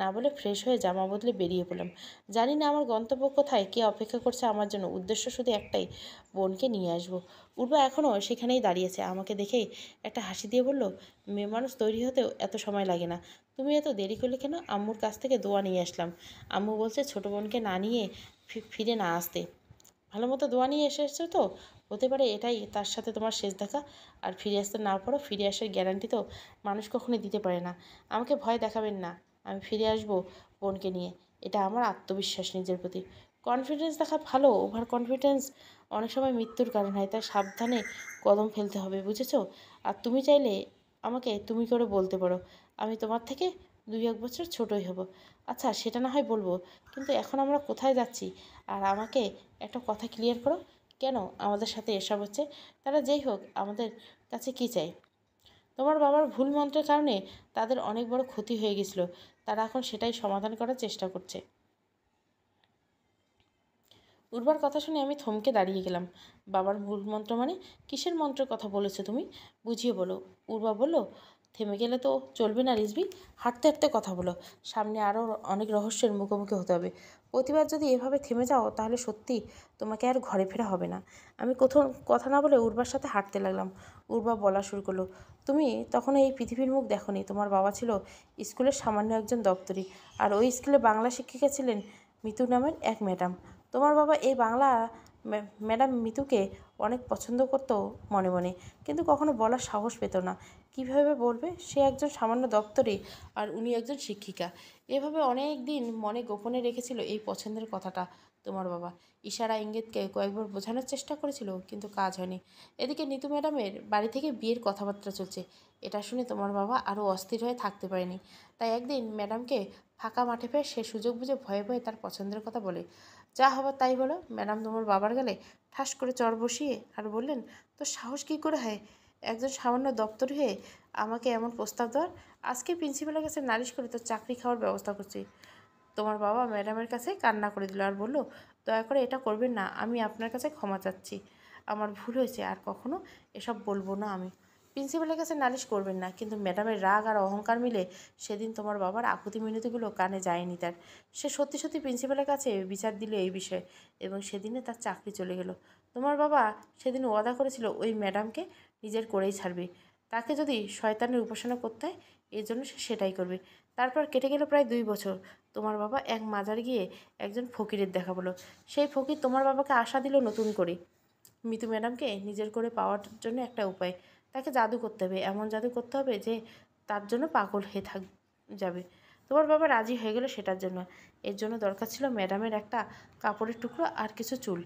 না বলে ফ্রেশ হয়ে জামা বদলে বেরিয়ে পড়লাম। জানি না আমার গন্তব্য কোথায়, কে অপেক্ষা করছে আমার জন্য। উদ্দেশ্য শুধু একটাই, বোনকে নিয়ে আসবো। উর্বা এখনও সেখানেই দাঁড়িয়েছে। আমাকে দেখেই একটা হাসি দিয়ে বলল, মেয়ে মানুষ তৈরি হতেও এত সময় লাগে না। তুমি এত দেরি করলে কেন? আম্মুর কাছ থেকে দোয়া নিয়ে আসলাম। আম্মু বলছে ছোটো বোনকে না নিয়ে ফিরে না আসতে। ভালো মতো দোয়া নিয়ে এসেছো তো? হতে পারে এটাই তার সাথে তোমার শেষ দেখা। আর ফিরে আসতে না পারো, ফিরে আসার গ্যারান্টি তো মানুষ কখনোই দিতে পারে না। আমাকে ভয় দেখাবেন না, আমি ফিরে আসবো বোনকে নিয়ে। এটা আমার আত্মবিশ্বাস নিজের প্রতি। কনফিডেন্স দেখা ভালো, ওভার কনফিডেন্স অনেক সময় মৃত্যুর কারণ হয়, তাই সাবধানে কদম ফেলতে হবে, বুঝেছো? আর তুমি চাইলে আমাকে তুমি করে বলতে পারো। আমি তোমার থেকে 2-1 বছর ছোটই হব। আচ্ছা সেটা না হয় বলবো, কিন্তু এখন আমরা কোথায় যাচ্ছি? আর আমাকে একটা কথা ক্লিয়ার করো, কেন আমাদের সাথে এসব হচ্ছে? তারা যেই হোক আমাদের কাছে কী চাই? তোমার বাবার ভুল মন্ত্রের কারণে তাদের অনেক বড় ক্ষতি হয়ে গেছিলো, তারা এখন সেটাই সমাধান করার চেষ্টা করছে। উর্বার কথা শুনে আমি থমকে দাঁড়িয়ে গেলাম। বাবার ভুল মন্ত্র মানে? কিসের মন্ত্রের কথা বলেছো তুমি? বুঝিয়ে বলো। উর্বা বলল, থেমে গেলে তো চলবে না রিজভি, হাঁটতে হাঁটতে কথা বলো। সামনে আরও অনেক রহস্যের মুখোমুখি হতে হবে। প্রতিবার যদি এভাবে থেমে যাও তাহলে সত্যি তোমাকে আর ঘরে ফেরা হবে না। আমি কোথাও কথা না বলে উর্বার সাথে হাঁটতে লাগলাম। উর্বা বলা শুরু করলো, তুমি তখন এই পৃথিবীর মুখ দেখোনি। তোমার বাবা ছিল স্কুলের সামান্য একজন দপ্তরি, আর ওই স্কুলে বাংলা শিক্ষিকা ছিলেন মিতু নামের এক ম্যাডাম। তোমার বাবা এই বাংলা ম্যাডাম মিতুকে অনেক পছন্দ করতো মনে মনে, কিন্তু কখনো বলার সাহস পেত না। কীভাবে বলবে সে একজন সামান্য দপ্তরি আর উনি একজন শিক্ষিকা। এভাবে অনেক দিন মনে গোপনে রেখেছিল এই পছন্দের কথাটা। তোমার বাবা ইশারা ইঙ্গিতকে কয়েকবার বোঝানোর চেষ্টা করেছিল, কিন্তু কাজ হয়নি। এদিকে নিতু ম্যাডামের বাড়ি থেকে বিয়ের কথাবার্তা চলছে। এটা শুনে তোমার বাবা আরও অস্থির হয়ে থাকতে পারেনি। তাই একদিন ম্যাডামকে ফাঁকা মাঠে পেয়ে সে সুযোগ বুঝে ভয়ে ভয়ে তার পছন্দের কথা বলে। যা হবার তাই বলো। ম্যাডাম তোমার বাবার গালে ঠাস করে চড় বসিয়ে আর বললেন, তোর সাহস কী করে হয় একজন সামান্য দপ্তরি হয়ে আমাকে এমন প্রস্তাব দেওয়ার? আজকে প্রিন্সিপালের কাছে নালিশ করে তোর চাকরি খাওয়ার ব্যবস্থা করছি। তোমার বাবা ম্যাডামের কাছে কান্না করে দিল আর বলল, দয়া করে এটা করবেন না, আমি আপনার কাছে ক্ষমা চাচ্ছি। আমার ভুল হয়েছে, আর কখনো এসব বলবো না আমি। প্রিন্সিপালের কাছে নালিশ করবেন না। কিন্তু ম্যাডামের রাগ আর অহংকার মিলে সেদিন তোমার বাবার আকুতি মিনতিগুলো কানে যায়নি তার। সে সত্যি সত্যি প্রিন্সিপালের কাছে বিচার দিল এই বিষয়ে, এবং সেদিনে তার চাকরি চলে গেল। তোমার বাবা সেদিন ওয়াদা করেছিল ওই ম্যাডামকে নিজের করেই ছাড়বে। তাকে যদি শয়তানের উপাসনা করতে হয় এর জন্য সে সেটাই করবে। তারপর কেটে গেল প্রায় 2 বছর। তোমার বাবা এক মাজার গিয়ে একজন ফকিরের দেখা পেল। সেই ফকির তোমার বাবাকে আশা দিল নতুন করে মিতু ম্যাডামকে নিজের করে পাওয়ার জন্য একটা উপায়। তাকে জাদু করতে হবে, এমন জাদু করতে হবে যে তার জন্য পাগল হয়ে যাবে। তোমার বাবা রাজি হয়ে গেল সেটার জন্য। এর জন্য দরকার ছিল ম্যাডামের একটা কাপড়ের টুকরো আর কিছু চুল।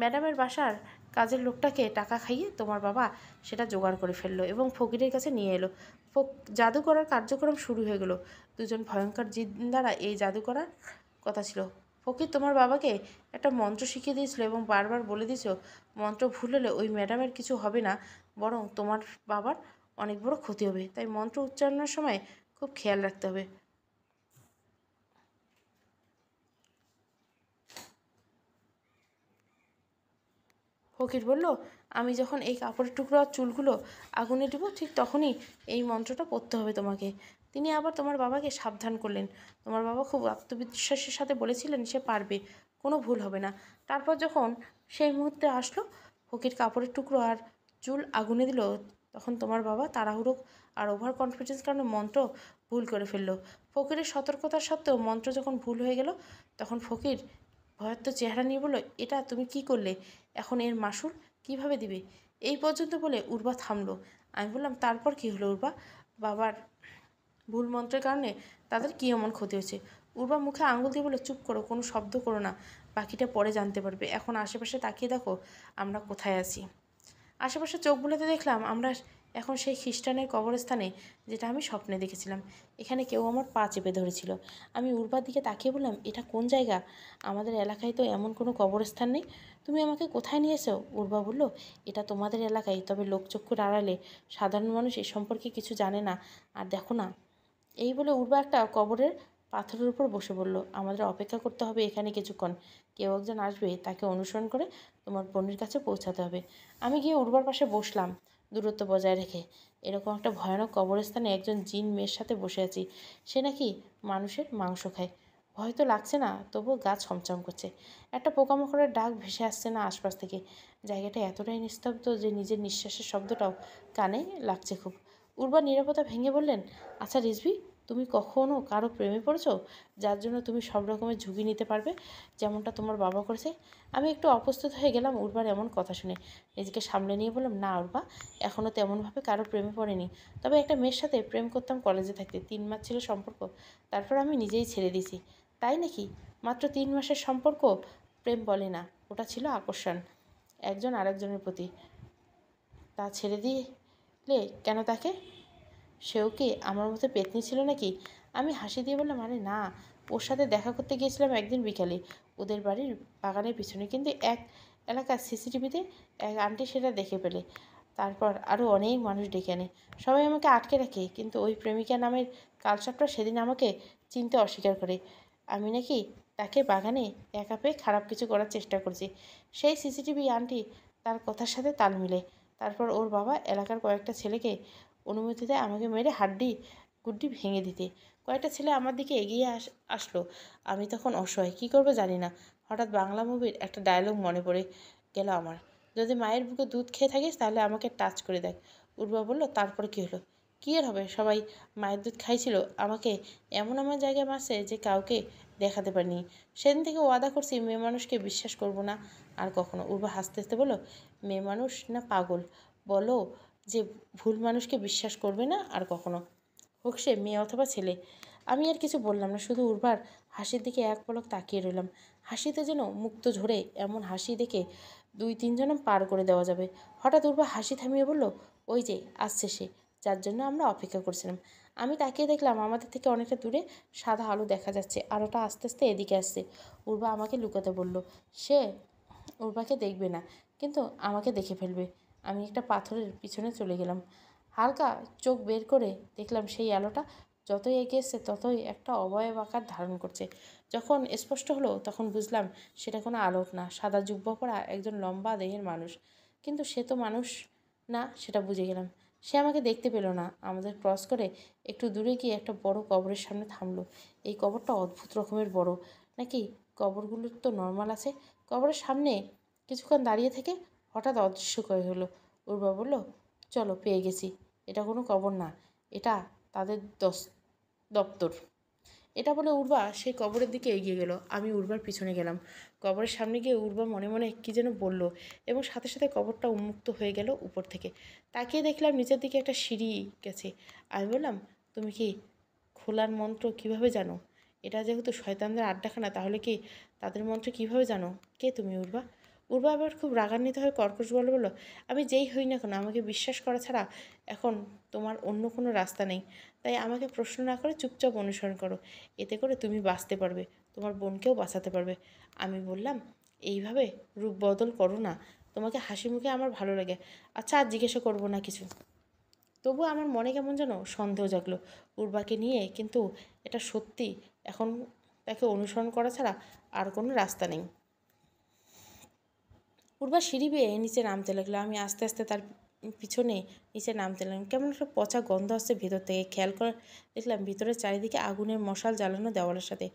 ম্যাডামের বাসার কাজের লোকটাকে টাকা খাইয়ে তোমার বাবা সেটা জোগাড় করে ফেললো এবং ফকিরের কাছে নিয়ে এলো। জাদু করার কার্যক্রম শুরু হয়ে গেল। দুজন ভয়ঙ্কর জিন দ্বারা এই জাদু করার কথা ছিল। ফকির তোমার বাবাকে একটা মন্ত্র শিখিয়ে দিয়েছিল এবং বারবার বলে দিয়েছিল মন্ত্র ভুল হলে ওই ম্যাডামের কিছু হবে না, বরং তোমার বাবার অনেক বড় ক্ষতি হবে। তাই মন্ত্র উচ্চারণের সময় খুব খেয়াল রাখতে হবে। ফকির বলল, আমি যখন এই কাপড়ের টুকরো আর চুলগুলো আগুনে দিব ঠিক তখনই এই মন্ত্রটা পড়তে হবে তোমাকে। তিনি আবার তোমার বাবাকে সাবধান করলেন। তোমার বাবা খুব আত্মবিশ্বাসের সাথে বলেছিলেন সে পারবে, কোনো ভুল হবে না। তারপর যখন সেই মুহূর্তে আসলো, ফকির কাপড়ের টুকরো আর চুল আগুনে দিল, তখন তোমার বাবা তাড়াহুড়ো আর ওভার কনফিডেন্স কারণে মন্ত্র ভুল করে ফেললো। ফকিরের সতর্কতার সত্ত্বেও মন্ত্র যখন ভুল হয়ে গেল, তখন ফকির ভয়ার্ত চেহারা নিয়ে বলল, এটা তুমি কি করলে? এখন এর মাসুল কিভাবে দিবে? এই পর্যন্ত বলে উর্বা থামলো। আমি বললাম, তারপর কি হলো উর্বা? বাবার ভুল মন্ত্রের কারণে তাদের কী এমন ক্ষতি হয়েছে? উর্বা মুখে আঙুল দিয়ে বলে, চুপ করো, কোনো শব্দ করো না, বাকিটা পরে জানতে পারবে। এখন আশেপাশে তাকিয়ে দেখো আমরা কোথায় আছি। আশেপাশে চোখ বুলাতে দেখলাম আমরা এখন সেই খ্রিস্টানের কবরস্থানে, যেটা আমি স্বপ্নে দেখেছিলাম। এখানে কেউ আমার পা চেপে ধরেছিল। আমি উর্বার দিকে তাকিয়ে বললাম, এটা কোন জায়গা? আমাদের এলাকায় তো এমন কোনো কবরস্থান নেই। তুমি আমাকে কোথায় নিয়ে এসো? উর্বা বলল, এটা তোমাদের এলাকায়, তবে লোকচক্ষুর আড়ালে সাধারণ মানুষ এ সম্পর্কে কিছু জানে না। আর দেখো না। এই বলে উর্বা একটা কবরের পাথরের উপর বসে বলল, আমাদের অপেক্ষা করতে হবে এখানে কিছুক্ষণ। কেউ একজন আসবে, তাকে অনুসরণ করে তোমার বোনের কাছে পৌঁছাতে হবে। আমি গিয়ে উর্বার পাশে বসলাম, দূরত্ব বজায় রেখে। এরকম একটা ভয়ানক কবরস্থানে একজন জিন মেয়ের সাথে বসে আছি। সে নাকি মানুষের মাংস খায়। ভয় তো লাগছে না, তবুও গা ছমছম করছে। একটা পোকামাকড়ের ডাক ভেসে আসছে না আশপাশ থেকে। জায়গাটা এতটাই নিস্তব্ধ যে নিজের নিঃশ্বাসের শব্দটাও কানে লাগছে খুব। উর্বা নীরবতা ভেঙে বললেন, আচ্ছা রিজভি, তুমি কখনো কারো প্রেমে পড়েছো, যার জন্য তুমি সব রকমের ঝুঁকি নিতে পারবে, যেমনটা তোমার বাবা করেছে? আমি একটু অপ্রস্তুত হয়ে গেলাম উর্বার এমন কথা শুনে। নিজেকে সামলে নিয়ে বললাম, না উর্বা, এখনও তেমনভাবে কারো প্রেমে পড়েনি। তবে একটা মেয়ের সাথে প্রেম করতাম কলেজে থাকতে, 3 মাস ছিল সম্পর্ক। তারপর আমি নিজেই ছেড়ে দিয়েছি। তাই নাকি? মাত্র 3 মাসের সম্পর্ক প্রেম বলে না, ওটা ছিল আকর্ষণ একজন আরেকজনের প্রতি। তা ছেড়ে দিলে কেন তাকে? সেও কি আমার মতো পেতনি ছিল নাকি? আমি হাসি দিয়ে বললাম, আরে না, ওর সাথে দেখা করতে গিয়েছিলাম একদিন বিকালে ওদের বাড়ির বাগানের পিছনে, কিন্তু এক এলাকার সিসিটিভিতে এক আন্টি সেটা দেখে ফেলে। তারপর আরও অনেক মানুষ ডেকে আনে, সবাই আমাকে আটকে রাখে, কিন্তু ওই প্রেমিকা নামের কালসাপটা সেদিন আমাকে চিনতে অস্বীকার করে। আমি নাকি তাকে বাগানে একা পেয়ে খারাপ কিছু করার চেষ্টা করছি। সেই সিসিটিভি আন্টি তার কথার সাথে তাল মিলে। তারপর ওর বাবা এলাকার কয়েকটা ছেলেকে অনুমতি দেয় আমাকে মেরে হাড্ডি গুড্ডি ভেঙে দিতে। কয়েকটা ছেলে আমার দিকে এগিয়ে আসলো। আমি তখন অসহায়, কী করবো জানি না। হঠাৎ বাংলা মুভির একটা ডায়লগ মনে পড়ে গেল আমার, যদি মায়ের বুকে দুধ খেয়ে থাকিস তাহলে আমাকে টাচ করে দেখ। উর্বা বলল, তারপরে কী হলো? কী আর হবে, সবাই মায়ের দুধ খাইছিল, আমাকে এমন এমন জায়গায় মারছে যে কাউকে দেখাতে পারিনি। সেদিন থেকে ওয়াদা করছি মেয়ে মানুষকে বিশ্বাস করব না আর কখনো। উর্বা হাসতে হাসতে বলল, মেয়ে মানুষ না পাগল বলো যে ভুল মানুষকে বিশ্বাস করবে না আর কখনো, হোক সে মেয়ে অথবা ছেলে। আমি আর কিছু বললাম না, শুধু উর্বার হাসির দিকে এক পলক তাকিয়ে রইলাম। হাসিতে যেন মুক্ত ঝরে, এমন হাসি দেখে 2-3 জনম পার করে দেওয়া যাবে। হঠাৎ উর্বা হাসি থামিয়ে বলল, ওই যে আসছে সে, যার জন্য আমরা অপেক্ষা করছিলাম। আমি তাকিয়ে দেখলাম আমাদের থেকে অনেকটা দূরে সাদা আলো দেখা যাচ্ছে। আলোটা আস্তে আস্তে এদিকে আসছে। উর্বা আমাকে লুকাতে বলল। সে উর্বাকে দেখবে না, কিন্তু আমাকে দেখে ফেলবে। আমি একটা পাথরের পিছনে চলে গেলাম। হালকা চোখ বের করে দেখলাম সেই আলোটা যতই এগিয়ে এসছে ততই একটা অবয়ব আকার ধারণ করছে। যখন স্পষ্ট হলো তখন বুঝলাম সেটা কোনো আলোক না, সাদা জুব্বা পরা একজন লম্বা দেহের মানুষ। কিন্তু সে তো মানুষ না, সেটা বুঝে গেলাম। সে আমাকে দেখতে পেল না। আমাদের ক্রস করে একটু দূরে গিয়ে একটা বড় কবরের সামনে থামলো। এই কবরটা অদ্ভুত রকমের বড়, নাকি কবরগুলোর তো নর্মাল আছে। কবরের সামনে কিছুক্ষণ দাঁড়িয়ে থেকে হঠাৎ অদৃশ্য হয়ে হলো। উর্বা বলল, চলো, পেয়ে গেছি। এটা কোনো কবর না, এটা তাদের দপ্তর। এটা বলে উর্বা সেই কবরের দিকে এগিয়ে গেল। আমি উর্বার পিছনে গেলাম। কবরের সামনে গিয়ে উর্বা মনে মনে কী যেন বলল, এবং সাথে সাথে কবরটা উন্মুক্ত হয়ে গেল উপর থেকে। তাকিয়ে দেখলাম নিচের দিকে একটা সিঁড়ি গেছে। আমি বললাম, তুমি কি খোলার মন্ত্র কিভাবে জানো? এটা যেহেতু শয়তানদের আড্ডাখানা, তাহলে কি তাদের মন্ত্র কিভাবে জানো? কে তুমি উর্বা? উর্বা আবার খুব রাগান্বিত হয়ে কর্কশ বলে বলল, আমি যেই হই না কেন, আমাকে বিশ্বাস করা ছাড়া এখন তোমার অন্য কোনো রাস্তা নেই। তাই আমাকে প্রশ্ন না করে চুপচাপ অনুসরণ করো। এতে করে তুমি বাঁচতে পারবে, তোমার বোনকেও বাঁচাতে পারবে। আমি বললাম, এইভাবে রূপ বদল করো না, তোমাকে হাসি মুখে আমার ভালো লাগে। আচ্ছা, আর জিজ্ঞাসা করবো না কিছু। তবু আমার মনে কেমন যেন সন্দেহ জাগলো উর্বাকে নিয়ে। কিন্তু এটা সত্যি, এখন তাকে অনুসরণ করা ছাড়া আর কোনো রাস্তা নেই। উর্বা সিঁড়ি বেয়ে নিচে নামতে লাগলো। আমি আস্তে আস্তে তার পিছনে নিচে নামতে লাগলাম। কেমন একটা পচা গন্ধ আসছে ভেতর থেকে। খেয়াল করে দেখলাম ভিতরে চারিদিকে আগুনের মশাল জ্বালানো দেওয়ালের সাথে,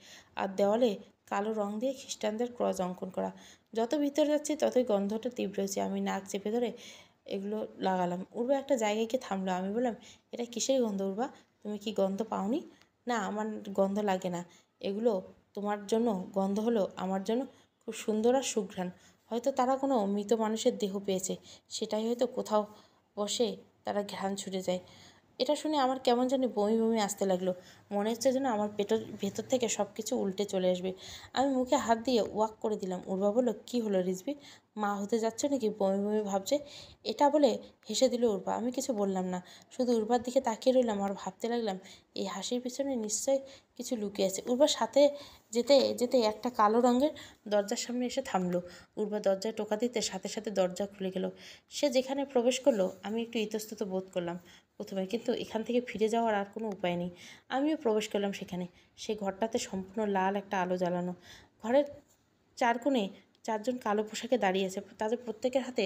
আর দেওয়ালে কালো রং দিয়ে খ্রিস্টানদের ক্রস অঙ্কন করা। যত ভিতরে যাচ্ছি ততই গন্ধটা তীব্র হয়েছে। আমি নাক চেপে ধরে এগুলো লাগালাম। উর্বা একটা জায়গায় গিয়ে থামলো। আমি বললাম, এটা কিসের গন্ধ উর্বা? তুমি কি গন্ধ পাওনি? না, আমার গন্ধ লাগে না। এগুলো তোমার জন্য গন্ধ হলো আমার জন্য খুব সুন্দর আর সুঘ্রাণ। হয়তো তারা কোনো মৃত মানুষের দেহ পেয়েছে, সেটাই হয়তো কোথাও বসে তারা ঘ্রাণ ছুটে যায়। এটা শুনে আমার কেমন জানি বমি বমি আসতে লাগলো। মনে হচ্ছে যেন আমার ভেতর থেকে সব কিছু উল্টে চলে আসবে। আমি মুখে হাত দিয়ে ওয়াক করে দিলাম। উর্বা বলল, কী হলো রিজভি, মা হতে যাচ্ছ নাকি, বমি বমি ভাবছে? এটা বলে হেসে দিল উর্বা। আমি কিছু বললাম না, শুধু উর্বার দিকে তাকিয়ে রইলাম আর ভাবতে লাগলাম এই হাসির পিছনে নিশ্চয় কিছু লুকিয়ে আছে। উর্বার সাথে যেতে যেতে একটা কালো রঙের দরজার সামনে এসে থামলো। উর্বা দরজায় টোকা দিতে সাথে সাথে দরজা খুলে গেল। সে যেখানে প্রবেশ করলো আমি একটু ইতস্তত বোধ করলাম প্রথমে, কিন্তু এখান থেকে ফিরে যাওয়ার আর কোনো উপায় নেই। আমিও প্রবেশ করলাম সেখানে। সেই ঘরটাতে সম্পূর্ণ লাল একটা আলো জ্বালানো। ঘরের চার কোণে 4 জন কালো পোশাকে দাঁড়িয়ে আছে, তাদের প্রত্যেকের হাতে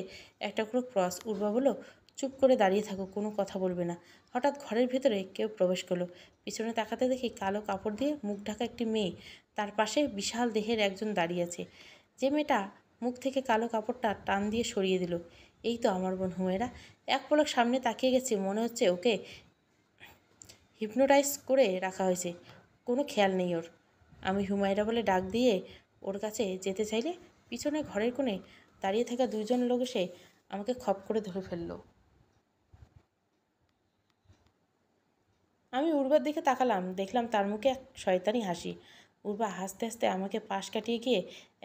একটা করে ক্রস। উর্বা বলল, চুপ করে দাঁড়িয়ে থাকো, কোনো কথা বলবে না। হঠাৎ ঘরের ভেতরে কেউ প্রবেশ করলো। পিছনে তাকাতে দেখি কালো কাপড় দিয়ে মুখ ঢাকা একটি মেয়ে, তার পাশে বিশাল দেহের একজন দাঁড়িয়ে আছে। যে মেয়েটা মুখ থেকে কালো কাপড়টা টান দিয়ে সরিয়ে দিল, এই তো আমার বোন হুমায়রা। এক পলক সামনে তাকিয়ে গেছি, মনে হচ্ছে ওকে হিপনোটাইজ করে রাখা হয়েছে, কোনো খেয়াল নেই ওর। আমি হুমায়রা বলে ডাক দিয়ে ওর কাছে যেতে চাইলে পিছনে ঘরের কোণে দাঁড়িয়ে থাকা 2 জন লোক এসে আমাকে খপ করে ধরে ফেললো। আমি উর্বার দিকে তাকালাম, দেখলাম তার মুখে এক শয়তানি হাসি। উর্বা হাসতে হাসতে আমাকে পাশ কাটিয়ে গিয়ে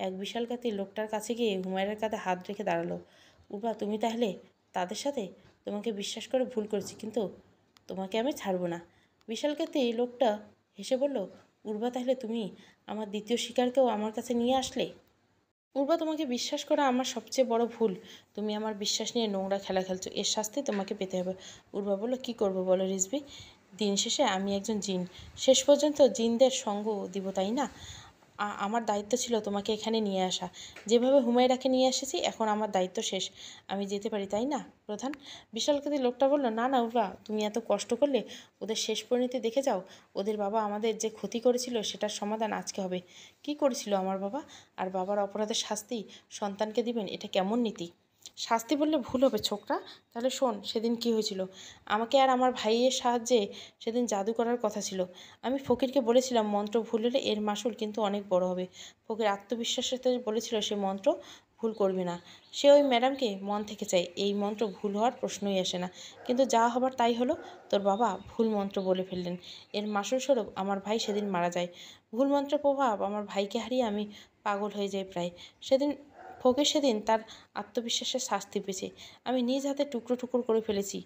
এক বিশালকাতি লোকটার কাছে গিয়ে হুমায়রার কাঁধে হাত রেখে দাঁড়ালো। উর্বা, তুমি তাহলে তাদের সাথে? তোমাকে বিশ্বাস করে ভুল করেছি, কিন্তু তোমাকে আমি ছাড়বো না। বিশালকাতি লোকটা হেসে বলল, উর্বা, তাহলে তুমি আমার দ্বিতীয় শিকারকেও আমার কাছে নিয়ে আসলে? উর্বা, তোমাকে বিশ্বাস করা আমার সবচেয়ে বড় ভুল। তুমি আমার বিশ্বাস নিয়ে নোংরা খেলা খেলছো, এর শাস্তি তোমাকে পেতে হবে। উর্বা বলল, কী করবো বলো রিজভি? দিন শেষে আমি একজন জিন, শেষ পর্যন্ত জিনদের সঙ্গ দিব, তাই না? আমার দায়িত্ব ছিল তোমাকে এখানে নিয়ে আসা। যেভাবে হুমায়রাকে নিয়ে এসেছি, এখন আমার দায়িত্ব শেষ। আমি যেতে পারি, তাই না প্রধান? বিশালকাতি লোকটা বলল, না না উর্বা, তুমি এত কষ্ট করলে ওদের শেষ পরিণতি দেখে যাও। ওদের বাবা আমাদের যে ক্ষতি করেছিল সেটার সমাধান আজকে হবে। কি করেছিল আমার বাবা? আর বাবার অপরাধের শাস্তি সন্তানকে দিবেন, এটা কেমন নীতি? শাস্তি বললে ভুল হবে ছোকরা। তাহলে শোন, সেদিন কি হয়েছিল। আমাকে আর আমার ভাইয়ের সাহায্যে সেদিন জাদু করার কথা ছিল। আমি ফকিরকে বলেছিলাম মন্ত্র ভুল হলে এর মাসুল কিন্তু অনেক বড় হবে। ফকির আত্মবিশ্বাসের সাথে বলেছিল সে মন্ত্র ভুল করবে না। সে ওই ম্যাডামকে মন থেকে চায়, এই মন্ত্র ভুল হওয়ার প্রশ্নই আসে না। কিন্তু যা হবার তাই হলো। তোর বাবা ভুল মন্ত্র বলে ফেললেন। এর মাসুল স্বরূপ আমার ভাই সেদিন মারা যায়। ভুল মন্ত্রের প্রভাব আমার ভাইকে হারিয়ে আমি পাগল হয়ে যাই প্রায়। সেদিন তার আত্মবিশ্বাসের শাস্তি পেয়েছে। আমি নিজ হাতে টুকরো টুকরো করে ফেলেছি।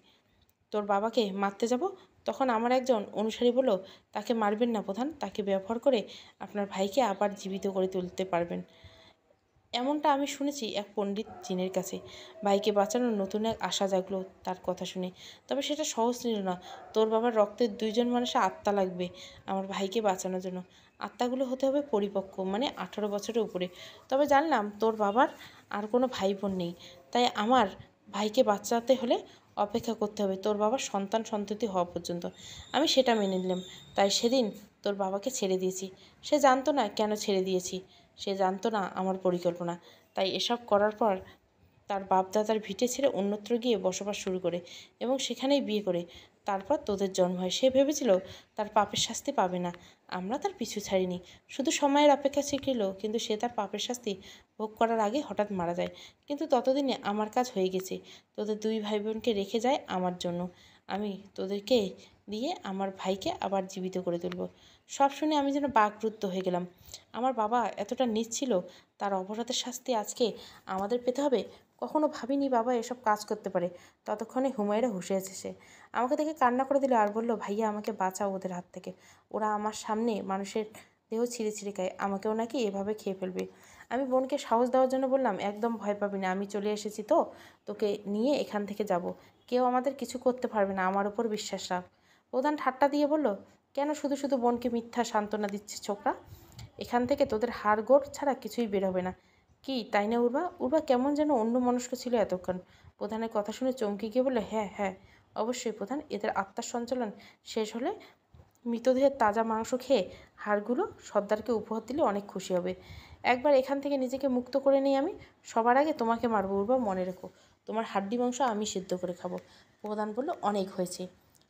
তোর বাবাকে মারতে যাব, তখন আমার একজন অনুসারী বলল, তাকে মারবেন না প্রধান, তাকে ব্যবহার করে আপনার ভাইকে আবার জীবিত করে তুলতে পারবেন। এমনটা আমি শুনেছি এক পণ্ডিত জিনের কাছে। ভাইকে বাঁচানোর নতুন এক আশা জাগলো তার কথা শুনে। তবে সেটা সহজ ছিল না। তোর বাবার রক্তের দুইজন মানুষের আত্মা লাগবে আমার ভাইকে বাঁচানোর জন্য। আত্মাগুলো হতে হবে পরিপক্ক, মানে 18 বছরের উপরে। তবে জানলাম তোর বাবার আর কোনো ভাই বোন নেই, তাই আমার ভাইকে বাঁচাতে হলে অপেক্ষা করতে হবে তোর বাবার সন্তান সন্ততি হওয়া পর্যন্ত। আমি সেটা মেনে নিলাম। তাই সেদিন তোর বাবাকে ছেড়ে দিয়েছি। সে জানতো না কেন ছেড়ে দিয়েছি, সে জানতো না আমার পরিকল্পনা। তাই এসব করার পর তার বাপদাদার ভিটে ছেড়ে অন্যত্র গিয়ে বসবাস শুরু করে এবং সেখানেই বিয়ে করে তারপর তোদের জন্ম হয়। সে ভেবেছিল তার পাপের শাস্তি পাবে না। আমরা তার পিছু ছাড়িনি, শুধু সময়ের অপেক্ষা ছিল। কিন্তু সে তার পাপের শাস্তি ভোগ করার আগে হঠাৎ মারা যায়। কিন্তু ততদিনে আমার কাজ হয়ে গেছে। তোদের দুই ভাই বোনকে রেখে যায় আমার জন্য। আমি তোদেরকে দিয়ে আমার ভাইকে আবার জীবিত করে তুলব। সব শুনে আমি যেন বাকরুদ্ধ হয়ে গেলাম। আমার বাবা এতটা নীচ ছিল, তার অপরাধের শাস্তি আজকে আমাদের পেতে হবে? কখনো ভাবিনি বাবা এসব কাজ করতে পারে। ততক্ষণে হুমায়রা হুঁশে এসেছে। আমাকে দেখে কান্না করে দিল আর বলল, ভাইয়া আমাকে বাঁচাও ওদের হাত থেকে। ওরা আমার সামনে মানুষের দেহ ছিঁড়ে ছিঁড়ে খায়, আমাকেও নাকি এভাবে খেয়ে ফেলবে। আমি বোনকে সাহস দেওয়ার জন্য বললাম, একদম ভয় পাবি না, আমি চলে এসেছি তো, তোকে নিয়ে এখান থেকে যাব। কেউ আমাদের কিছু করতে পারবে না, আমার উপর বিশ্বাস রাখ। প্রধান ঠাট্টা দিয়ে বলল, কেন শুধু শুধু বোনকে মিথ্যা সান্ত্বনা দিচ্ছে ছোকরা? এখান থেকে তোদের হাড় গোড় ছাড়া কিছুই বেরোবে না। কি তাই না উর্বা? উর্বা কেমন যেন অন্য মনস্ক ছিল এতক্ষণ। প্রধানের কথা শুনে চমকে গিয়ে বলল, হ্যাঁ হ্যাঁ, অবশ্যই প্রধান। এদের আত্মার সঞ্চালন শেষ হলে মৃতদেহের তাজা মাংস খেয়ে হাড়গুলো সর্দারকে উপহার দিলে অনেক খুশি হবে। একবার এখান থেকে নিজেকে মুক্ত করে নিই আমি। সবার আগে তোমাকে মারব উর্বা, মনে রেখো। তোমার হাড্ডি মাংস আমি সিদ্ধ করে খাবো। প্রধান বলল, অনেক হয়েছে।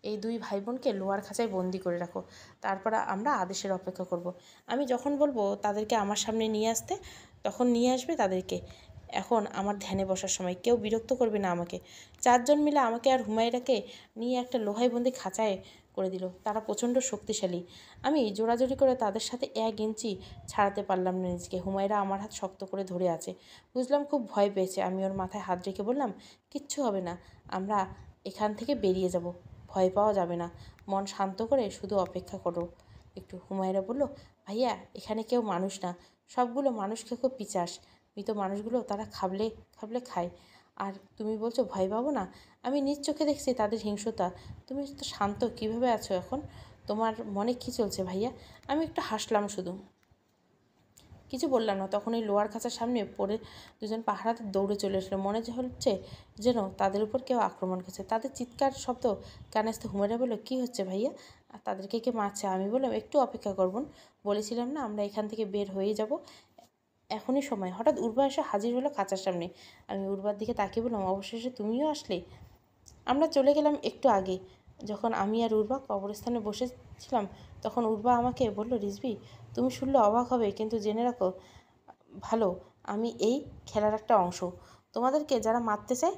এই দুই ভাই বোনকে লোহার খাঁচায় বন্দি করে রাখো। তারপর আমরা আদেশের অপেক্ষা করব। আমি যখন বলবো তাদেরকে আমার সামনে নিয়ে আসতে, তখন নিয়ে আসবে তাদেরকে। এখন আমার ধ্যানে বসার সময়, কেউ বিরক্ত করবে না আমাকে। চারজন মিলে আমাকে আর হুমায়রাকে নিয়ে একটা লোহায় বন্দি খাঁচায় করে দিল। তারা প্রচণ্ড শক্তিশালী। আমি জোরাজোরি করে তাদের সাথে 1 ইঞ্চি ছাড়াতে পারলাম না নিজেকে। হুমায়রা আমার হাত শক্ত করে ধরে আছে। বুঝলাম খুব ভয় পেয়েছে। আমি ওর মাথায় হাত রেখে বললাম, কিচ্ছু হবে না, আমরা এখান থেকে বেরিয়ে যাব। ভয় পাওয়া যাবে না। মন শান্ত করে শুধু অপেক্ষা করো একটু। হুমায়রা বলল, ভাইয়া এখানে কেউ মানুষ না, সবগুলো মানুষ খেকো পিচাস। মৃত মানুষগুলো তারা খাবলে খাবলে খায়। আর তুমি বলছো ভয় পাবো না? আমি নিজ চোখে দেখছি তাদের হিংস্রতা। তুমি তো শান্ত কিভাবে আছো এখন? তোমার মনে কি চলছে ভাইয়া? আমি একটু হাসলাম শুধু, কিছু বললাম না। তখন ওই লোহার খাঁচার সামনে পড়ে দুজন পাহারাতে দৌড়ে চলে এসলো। মনে হচ্ছে যেন তাদের উপর কেউ আক্রমণ করছে। তাদের চিৎকার শব্দ কানে আসতে হুমায়রা বলল, কী হচ্ছে ভাইয়া? আর তাদেরকে কে মারছে? আমি বললাম, একটু অপেক্ষা করবেন, বলেছিলাম না আমরা এখান থেকে বের হয়ে যাব, এখনই সময়। হঠাৎ উর্বা এসে হাজির হলো খাঁচার সামনে। আমি উর্বার দিকে তাকিয়ে বললাম, অবশেষে তুমিও আসলে। আমরা চলে গেলাম একটু আগে। যখন আমি আর উর্বা কবরস্থানে বসেছিলাম, তখন উর্বা আমাকে বলল, রিজভি, তুমি শুনলে অবাক হবে, কিন্তু জেনে রাখো ভালো, আমি এই খেলার একটা অংশ। তোমাদেরকে যারা মারতে চায়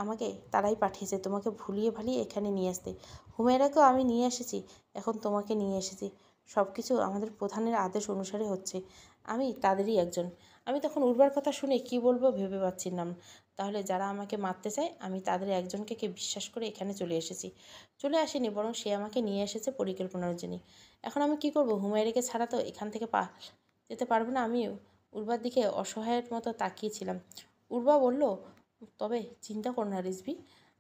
আমাকে, তারাই পাঠিয়েছে তোমাকে ভুলিয়ে ভালিয়ে এখানে নিয়ে আসতে। হুমেরাকেও আমি নিয়ে এসেছি, এখন তোমাকে নিয়ে এসেছি। সব কিছু আমাদের প্রধানের আদেশ অনুসারে হচ্ছে। আমি তাদেরই একজন। আমি তখন উর্বার কথা শুনে কি বলবো ভেবে পাচ্ছিলাম। তাহলে যারা আমাকে মারতে চায়, আমি তাদের একজনকে বিশ্বাস করে এখানে চলে এসেছি। চলে আসিনি, বরং সে আমাকে নিয়ে এসেছে পরিকল্পনার জন্য। এখন আমি কি করব? হুমায়রাকে ছাড়া তো এখান থেকে যেতে পারবো না। আমি উর্বার দিকে অসহায়ের মতো তাকিয়েছিলাম। উর্বা বলল, তবে চিন্তা করো না রিজভি,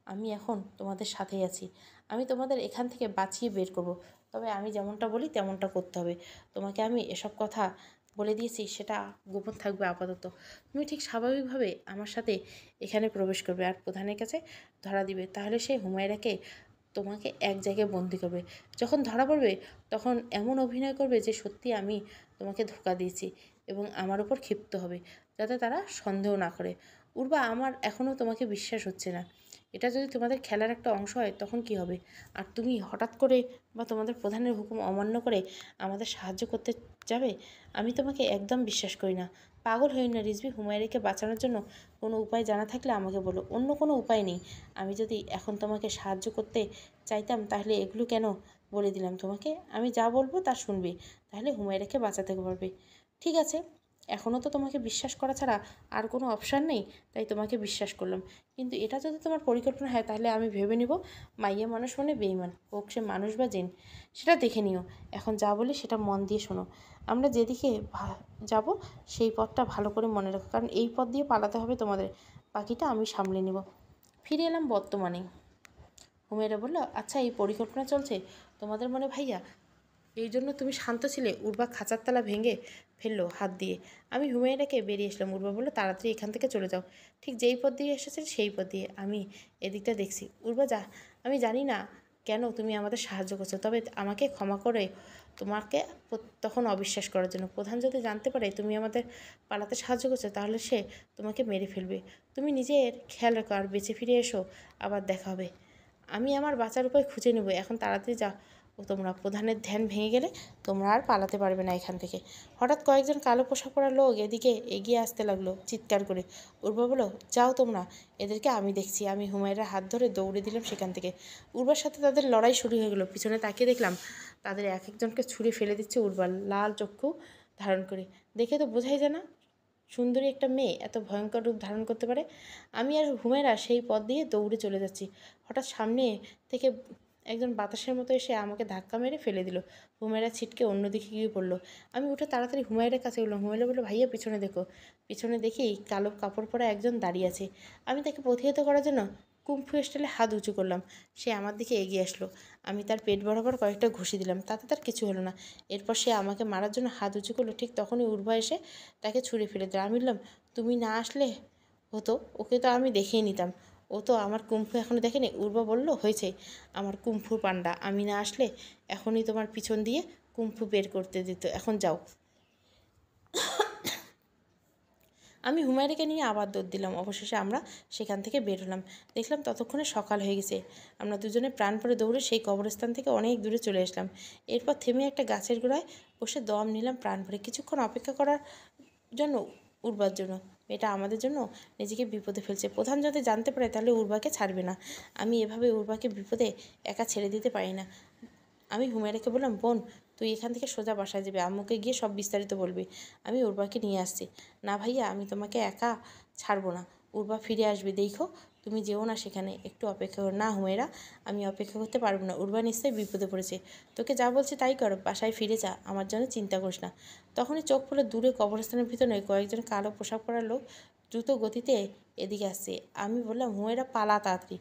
আমি এখন তোমাদের সাথেই আছি। আমি তোমাদের এখান থেকে বাঁচিয়ে বের করব। তবে আমি যেমনটা বলি তেমনটা করতে হবে। তোমাকে আমি এসব কথা বলে দিয়েছি সেটা গোপন থাকবে আপাতত। তুমি ঠিক স্বাভাবিকভাবে আমার সাথে এখানে প্রবেশ করবে আর প্রধানের কাছে ধরা দিবে। তাহলে সে হুমায়রাকে তোমাকে এক জায়গায় বন্দি করবে। যখন ধরা পড়বে তখন এমন অভিনয় করবে যে সত্যি আমি তোমাকে ধোঁকা দিয়েছি এবং আমার উপর ক্ষিপ্ত হবে, যাতে তারা সন্দেহ না করে। উর্বা, আমার এখনও তোমাকে বিশ্বাস হচ্ছে না। এটা যদি তোমাদের খেলার একটা অংশ হয় তখন কি হবে? আর তুমি হঠাৎ করে বা তোমাদের প্রধানের হুকুম অমান্য করে আমাদের সাহায্য করতে যাবে? আমি তোমাকে একদম বিশ্বাস করি না। পাগল হই না রিজভি, হুমায়রাকে বাঁচানোর জন্য কোনো উপায় জানা থাকলে আমাকে বলো। অন্য কোনো উপায় নেই। আমি যদি এখন তোমাকে সাহায্য করতে চাইতাম তাহলে এগুলো কেন বলে দিলাম তোমাকে? আমি যা বলবো তা শুনবে, তাহলে হুমায়রাকে বাঁচাতে পারবে। ঠিক আছে, এখনও তো তোমাকে বিশ্বাস করা ছাড়া আর কোনো অপশান নেই, তাই তোমাকে বিশ্বাস করলাম। কিন্তু এটা যদি তোমার পরিকল্পনা হয় তাহলে আমি ভেবে নিব মাইয়া মানুষ মানে বেইমান, হোক সে মানুষ বা জিন, সেটা দেখে নিও। এখন যা বলি সেটা মন দিয়ে শোনো। আমরা যেদিকে যাব সেই পথটা ভালো করে মনে রাখো, কারণ এই পথ দিয়ে পালাতে হবে তোমাদের। বাকিটা আমি সামলে নেব। ফিরে এলাম বর্তমানে। হুমেরা বলল, আচ্ছা এই পরিকল্পনা চলছে তোমাদের মনে ভাইয়া? এই জন্য তুমি শান্ত ছিলে? উর্বা খাঁচার তালা ভেঙে ফেললো হাত দিয়ে। আমি হুমায়রাকে বেরিয়ে আসলাম। উর্বা বলল, তাড়াতাড়ি এখান থেকে চলে যাও। ঠিক যেই পথ দিয়ে এসেছেন সেই পথ দিয়ে। আমি এদিকটা দেখছি। উর্বা, আমি জানি না কেন তুমি আমাদের সাহায্য করছো, তবে আমাকে ক্ষমা করে তোমাকে তখন অবিশ্বাস করার জন্য। প্রধান যদি জানতে পারে তুমি আমাদের পালাতে সাহায্য করছো তাহলে সে তোমাকে মেরে ফেলবে। তুমি নিজের খেয়াল রাখো আর বেঁচে ফিরে এসো, আবার দেখা হবে। আমি আমার বাঁচার উপায় খুঁজে নেব। এখন তাড়াতাড়ি যা ও তোমরা। প্রধানের ধ্যান ভেঙে গেলে তোমরা আর পালাতে পারবে না এখান থেকে। হঠাৎ কয়েকজন কালো পোশাক পরা লোক এদিকে এগিয়ে আসতে লাগলো চিৎকার করে। উর্বা বলল, যাও তোমরা, এদেরকে আমি দেখছি। আমি হুমায়রার হাত ধরে দৌড়ে দিলাম সেখান থেকে। উর্বার সাথে তাদের লড়াই শুরু হয়ে গেলো। পিছনে তাকিয়ে দেখলাম তাদের এক একজনকে ছুঁড়ে ফেলে দিচ্ছে উর্বার, লাল চক্ষু ধারণ করে। দেখে তো বোঝাই যায় না সুন্দরী একটা মেয়ে এত ভয়ঙ্কর রূপ ধারণ করতে পারে। আমি আর হুমেরা সেই পথ দিয়ে দৌড়ে চলে যাচ্ছি। হঠাৎ সামনে থেকে একজন বাতাসের মতো এসে আমাকে ধাক্কা মেরে ফেলে দিল। হুমেরা ছিটকে অন্যদিকে গিয়ে পড়লো। আমি উঠে তাড়াতাড়ি হুমায়রার কাছে গেলাম। হুমায়রা বললো, ভাইয়া পিছনে দেখো। পিছনে দেখি কালো কাপড় পরা একজন দাঁড়িয়ে আছে। আমি তাকে প্রতিহত করার জন্য কুম্ফু স্টাইলে হাত উঁচু করলাম। সে আমার দিকে এগিয়ে আসলো। আমি তার পেট বরাবর কয়েকটা ঘুষি দিলাম, তাতে তার কিছু হলো না। এরপর সে আমাকে মারার জন্য হাত উঁচু করলো। ঠিক তখনই উর্বা এসে তাকে ছুঁড়ে ফেলে দিল। আমি বললাম, তুমি না আসলে হতো, ওকে তো আমি দেখিয়ে নিতাম। ও তো আমার কুম্ফু এখনও দেখেনি। উর্বা বলল, হয়েছে আমার কুম্ফুর পান্ডা, আমি না আসলে এখনই তোমার পিছন দিয়ে কুম্ফু বের করতে দিত। এখন যাও। আমি হুমায়রাকে নিয়ে আবার দৌড় দিলাম। অবশেষে আমরা সেখান থেকে বের হলাম। দেখলাম ততক্ষণে সকাল হয়ে গেছে। আমরা দুজনে প্রাণ পরে দৌড়ে সেই কবরস্থান থেকে অনেক দূরে চলে আসলাম। এরপর থেমে একটা গাছের গোড়ায় বসে দম নিলাম প্রাণ ভরে। কিছুক্ষণ অপেক্ষা করার জন্য উর্বার জন্য। এটা আমাদের জন্য নিজেকে বিপদে ফেলছে। প্রধান যদি জানতে পারে তাহলে উর্বাকে ছাড়বে না। আমি এভাবে উর্বাকে বিপদে একা ছেড়ে দিতে পারি না। আমি হুমায়রাকে বললাম, বোন তুই এখান থেকে সোজা বাসায় যাবি, আম্মুকে গিয়ে সব বিস্তারিত বলবি। আমি উর্বাকে নিয়ে আসছি। না ভাইয়া, আমি তোমাকে একা ছাড়বো না। উর্বা ফিরে আসবে, দেখো। তুমি যেও না সেখানে, একটু অপেক্ষা করো। না হুমায়রা, আমি অপেক্ষা করতে পারবো না। উর্বা নিশ্চয়ই বিপদে পড়েছে। তোকে যা বলছি তাই কর, বাসায় ফিরে যা, আমার জন্য চিন্তা করিস না। তখনই চোখ পড়ে দূরে কবরস্থানের ভিতরে কয়েকজন কালো পোশাক পরা লোক দ্রুত গতিতে এদিকে আসছে। আমি বললাম, হুমায়রা পালা তাড়াতাড়ি।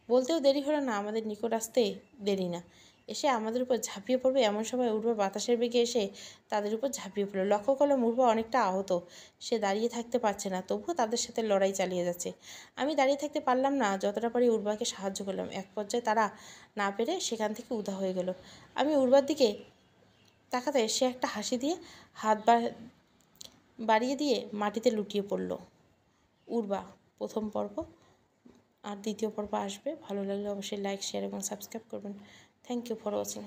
বলতেও দেরি হলো না, আমাদের নিকট আসতে দেরি না। এসে আমাদের উপর ঝাঁপিয়ে পড়বে এমন সময় উর্বা বাতাসের বেগে এসে তাদের উপর ঝাঁপিয়ে পড়লো। লক্ষ্য করলাম উর্বা অনেকটা আহত। সে দাঁড়িয়ে থাকতে পারছে না, তবুও তাদের সাথে লড়াই চালিয়ে যাচ্ছে। আমি দাঁড়িয়ে থাকতে পারলাম না, যতটা পারি উর্বাকে সাহায্য করলাম। এক পর্যায়ে তারা না পেরে সেখান থেকে উধাও হয়ে গেল। আমি উর্বার দিকে তাকাতে সে একটা হাসি দিয়ে হাত বাড়িয়ে দিয়ে মাটিতে লুটিয়ে পড়ল। উর্বা প্রথম পর্ব, আর দ্বিতীয় পর্ব আসবে। ভালো লাগলে অবশ্যই লাইক, শেয়ার এবং সাবস্ক্রাইব করবেন। Thank you for watching.